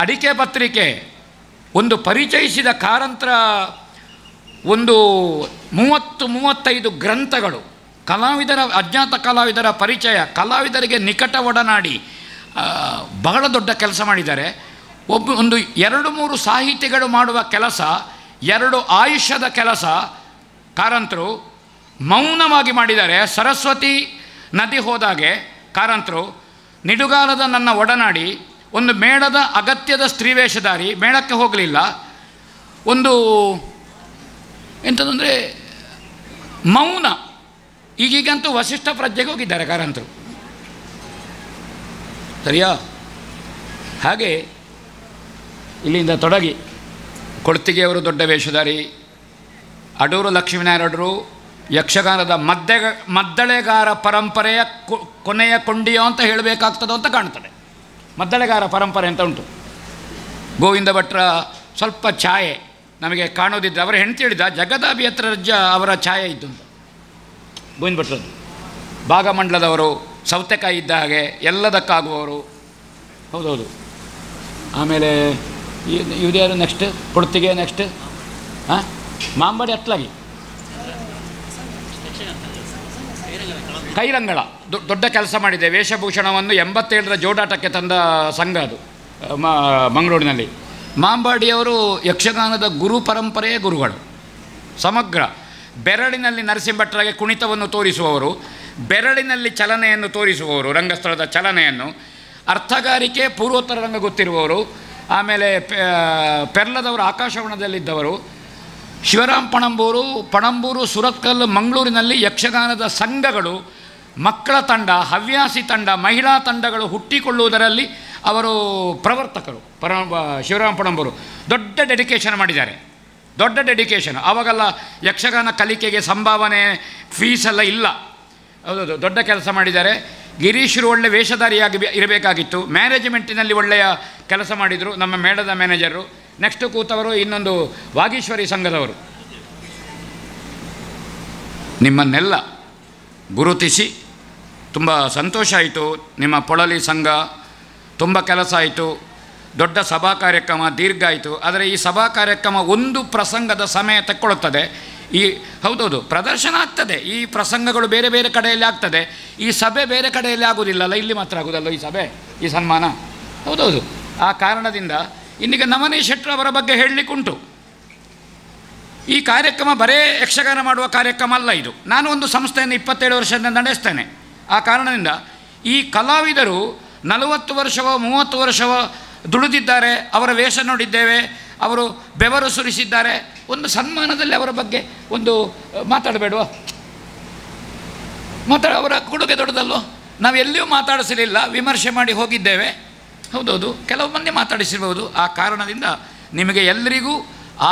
A: ಅಡಿಕೆ ಪತ್ರಿಕೆ, ಒಂದು ಪರಿಚಯಿಸಿದ ಕಾರಂತರ ಒಂದು 30-35 ಗ್ರಂಥಗಳು, ಕಲಾವಿದರ ಅಜ್ಞಾತ ಕಲಾವಿದರ ಪರಿಚಯ, ಕಲಾವಿದರಿಗೆ ನಿಕಟ ಒಡನಾಡಿ ಬಹಳ ದೊಡ್ಡ ಕೆಲಸ ಮಾಡಿದ್ದಾರೆ. ಒಂದು 2-3 ಸಾಹಿತಿಗಳು ಮಾಡುವ ಕೆಲಸ, 2 ಆಯುಷ್ಯದ ಕೆಲಸ ಕಾರಂತರು ಮೌನವಾಗಿ ಮಾಡಿದ್ದಾರೆ. ಸರಸ್ವತಿ ನದಿ ಹೋದಾಗೆ ಕಾರಂತರು ನಿಡುಗಾಲದ ನನ್ನ ಒಡನಾಡಿ, ಒಂದು ಮೇಳದ ಅಗತ್ಯದ ಸ್ತ್ರೀವೇಷಧಾರಿ, ಮೇಳಕ್ಕೆ ಹೋಗಲಿಲ್ಲ. ಒಂದು ಎಂಥದಂದರೆ ಮೌನ. ಈಗೀಗಂತೂ ವಸಿಷ್ಠ ಪ್ರಜ್ಞೆಗೆ ಹೋಗಿದ್ದಾರೆ ಕಾರಂತರು, ಸರಿಯಾ? ಹಾಗೆ ಇಲ್ಲಿಂದ ತೊಡಗಿ ಕೊಳ್ತಿಗೆಯವರು ದೊಡ್ಡ ವೇಷಧಾರಿ, ಅಡೂರು ಲಕ್ಷ್ಮೀನಾರಾಯಣರು ಯಕ್ಷಗಾನದ ಮದ್ದಳೆಗಾರ ಪರಂಪರೆಯ ಕೊನೆಯ ಕೊಂಡಿಯೋ ಅಂತ ಹೇಳಬೇಕಾಗ್ತದೋ ಅಂತ ಕಾಣ್ತದೆ. ಮದ್ದಳೆಗಾರ ಪರಂಪರೆ ಅಂತ ಉಂಟು. ಗೋವಿಂದ ಭಟ್ರ ಸ್ವಲ್ಪ ಛಾಯೆ ನಮಗೆ ಕಾಣೋದಿದ್ದರೆ, ಅವರ ಹೆಂಡತಿ ಹೇಳಿದ ಜಗದಾಭಿ ಹತ್ರ ರಜ್ಜ ಅವರ ಛಾಯೆ ಇದ್ದು ಅಂತ. ಗೋವಿಂದ ಭಟ್ರದ್ದು ಭಾಗಮಂಡಲದವರು, ಸೌತೆಕಾಯಿ ಇದ್ದ ಹಾಗೆ ಎಲ್ಲದಕ್ಕಾಗುವವರು. ಹೌದೌದು. ಆಮೇಲೆ ಇವ್ರು ಯಾರು ನೆಕ್ಸ್ಟ್? ಕೊಡ್ತಿಗೆ ನೆಕ್ಸ್ಟ್ ಮಾಂಬಾಡಿ ಅಟ್ಲಾಗಿ ಕೈರಂಗಳ ದೊಡ್ಡ ಕೆಲಸ ಮಾಡಿದೆ. ವೇಷಭೂಷಣವನ್ನು 87ರ ಜೋಡಾಟಕ್ಕೆ ತಂದ ಸಂಘ ಅದು ಮಂಗಳೂರಿನಲ್ಲಿ. ಮಾಂಬಾಡಿಯವರು ಯಕ್ಷಗಾನದ ಗುರು ಪರಂಪರೆಯ ಗುರುಗಳು. ಸಮಗ್ರ ಬೆರಳಿನಲ್ಲಿ ನರಸಿಂಹಭಟ್ರಾಗೆ ಕುಣಿತವನ್ನು ತೋರಿಸುವವರು, ಬೆರಳಿನಲ್ಲಿ ಚಲನೆಯನ್ನು ತೋರಿಸುವವರು, ರಂಗಸ್ಥಳದ ಚಲನೆಯನ್ನು, ಅರ್ಥಗಾರಿಕೆ ಪೂರ್ವೋತ್ತರ ರಂಗ ಗೊತ್ತಿರುವವರು. ಆಮೇಲೆ ಪೆರ್ಲದವರು ಆಕಾಶವಾಣದಲ್ಲಿದ್ದವರು. ಶಿವರಾಮ್ ಪಣಂಬೂರು ಸುರತ್ಕಲ್ ಮಂಗಳೂರಿನಲ್ಲಿ ಯಕ್ಷಗಾನದ ಸಂಘಗಳು, ಮಕ್ಕಳ ತಂಡ, ಹವ್ಯಾಸಿ ತಂಡ, ಮಹಿಳಾ ತಂಡಗಳು ಹುಟ್ಟಿಕೊಳ್ಳುವುದರಲ್ಲಿ ಅವರು ಪ್ರವರ್ತಕರು. ಶಿವರಾಮ್ ಪಣಂಬೂರು ದೊಡ್ಡ ಡೆಡಿಕೇಶನ್ ಮಾಡಿದ್ದಾರೆ, ದೊಡ್ಡ ಡೆಡಿಕೇಶನ್. ಆವಾಗೆಲ್ಲ ಯಕ್ಷಗಾನ ಕಲಿಕೆಗೆ ಸಂಭಾವನೆ, ಫೀಸೆಲ್ಲ ಇಲ್ಲ. ಹೌದೌದು, ದೊಡ್ಡ ಕೆಲಸ ಮಾಡಿದ್ದಾರೆ. ಗಿರೀಶ್ರು ಒಳ್ಳೆ ವೇಷಧಾರಿಯಾಗಿ ಇರಬೇಕಾಗಿತ್ತು. ಮ್ಯಾನೇಜ್ಮೆಂಟಿನಲ್ಲಿ ಒಳ್ಳೆಯ ಕೆಲಸ ಮಾಡಿದರು ನಮ್ಮ ಮೇಳದ ಮ್ಯಾನೇಜರು. ನೆಕ್ಸ್ಟ್ ಕೂತವರು ಇನ್ನೊಂದು ವಾಗೀಶ್ವರಿ ಸಂಘದವರು. ನಿಮ್ಮನ್ನೆಲ್ಲ ಗುರುತಿಸಿ ತುಂಬ ಸಂತೋಷ ಆಯಿತು. ನಿಮ್ಮ ಪೊಳಲಿ ಸಂಘ ತುಂಬ ಕೆಲಸ ಆಯಿತು. ದೊಡ್ಡ ಸಭಾ ಕಾರ್ಯಕ್ರಮ ದೀರ್ಘ ಆಯಿತು. ಆದರೆ ಈ ಸಭಾ ಕಾರ್ಯಕ್ರಮ ಒಂದು ಪ್ರಸಂಗದ ಸಮಯ ತಕ್ಕೊಳ್ಳುತ್ತದೆ. ಹೌದೌದು, ಪ್ರದರ್ಶನ ಆಗ್ತದೆ, ಈ ಪ್ರಸಂಗಗಳು ಬೇರೆ ಬೇರೆ ಕಡೆಯಲ್ಲಿ ಆಗ್ತದೆ. ಈ ಸಭೆ ಬೇರೆ ಕಡೆಯಲ್ಲಿ ಆಗೋದಿಲ್ಲಲ್ಲ, ಇಲ್ಲಿ ಮಾತ್ರ ಆಗೋದಲ್ಲ ಈ ಸಭೆ, ಈ ಸನ್ಮಾನ. ಹೌದೌದು. ಆ ಕಾರಣದಿಂದ ಇನ್ನೀಗ ನವನಿ ಶೆಟ್ಟರು ಅವರ ಬಗ್ಗೆ ಹೇಳಲಿಕ್ಕುಂಟು. ಈ ಕಾರ್ಯಕ್ರಮ ಬರೇ ಯಕ್ಷಗಾನ ಮಾಡುವ ಕಾರ್ಯಕ್ರಮ ಅಲ್ಲ ಇದು. ನಾನು ಒಂದು ಸಂಸ್ಥೆಯನ್ನು 27 ವರ್ಷದಿಂದ ನಡೆಸ್ತೇನೆ. ಆ ಕಾರಣದಿಂದ ಈ ಕಲಾವಿದರು 40 ವರ್ಷವೋ 30 ವರ್ಷವೋ ದುಡಿದಿದ್ದಾರೆ. ಅವರ ವೇಷ ನೋಡಿದ್ದೇವೆ, ಅವರು ಬೆವರು ಸುರಿಸಿದ್ದಾರೆ. ಒಂದು ಸನ್ಮಾನದಲ್ಲಿ ಅವರ ಬಗ್ಗೆ ಒಂದು ಮಾತಾಡಬೇಡುವ? ಅವರ ಕೊಡುಗೆ ದೊಡ್ಡದಲ್ಲೋ? ನಾವು ಎಲ್ಲಿಯೂ ಮಾತಾಡಿಸಲಿಲ್ಲ, ವಿಮರ್ಶೆ ಮಾಡಿ ಹೋಗಿದ್ದೇವೆ. ಹೌದೌದು, ಕೆಲವು ಮಂದಿ ಮಾತಾಡಿಸಿರ್ಬೋದು. ಆ ಕಾರಣದಿಂದ ನಿಮಗೆ ಎಲ್ಲರಿಗೂ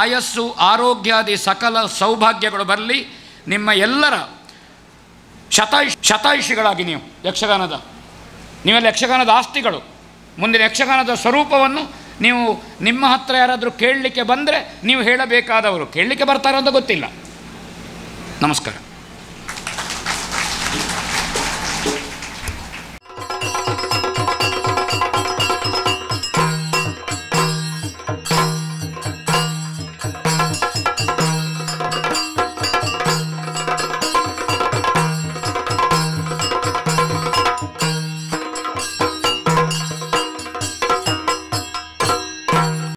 A: ಆಯಸ್ಸು, ಆರೋಗ್ಯಾದಿ ಸಕಲ ಸೌಭಾಗ್ಯಗಳು ಬರಲಿ. ನಿಮ್ಮ ಎಲ್ಲರ ಶತಾಯುಷಿಗಳಾಗಿ ನೀವೆಲ್ಲ ಯಕ್ಷಗಾನದ ಆಸ್ತಿಗಳು. ಮುಂದಿನ ಯಕ್ಷಗಾನದ ಸ್ವರೂಪವನ್ನು ನೀವು ನಿಮ್ಮ ಹತ್ರ ಯಾರಾದರೂ ಕೇಳಲಿಕ್ಕೆ ಬಂದರೆ ನೀವು ಹೇಳಬೇಕಾದವರು. ಕೇಳಲಿಕ್ಕೆ ಬರ್ತಾರೋ ಅಂತ ಗೊತ್ತಿಲ್ಲ. ನಮಸ್ಕಾರ.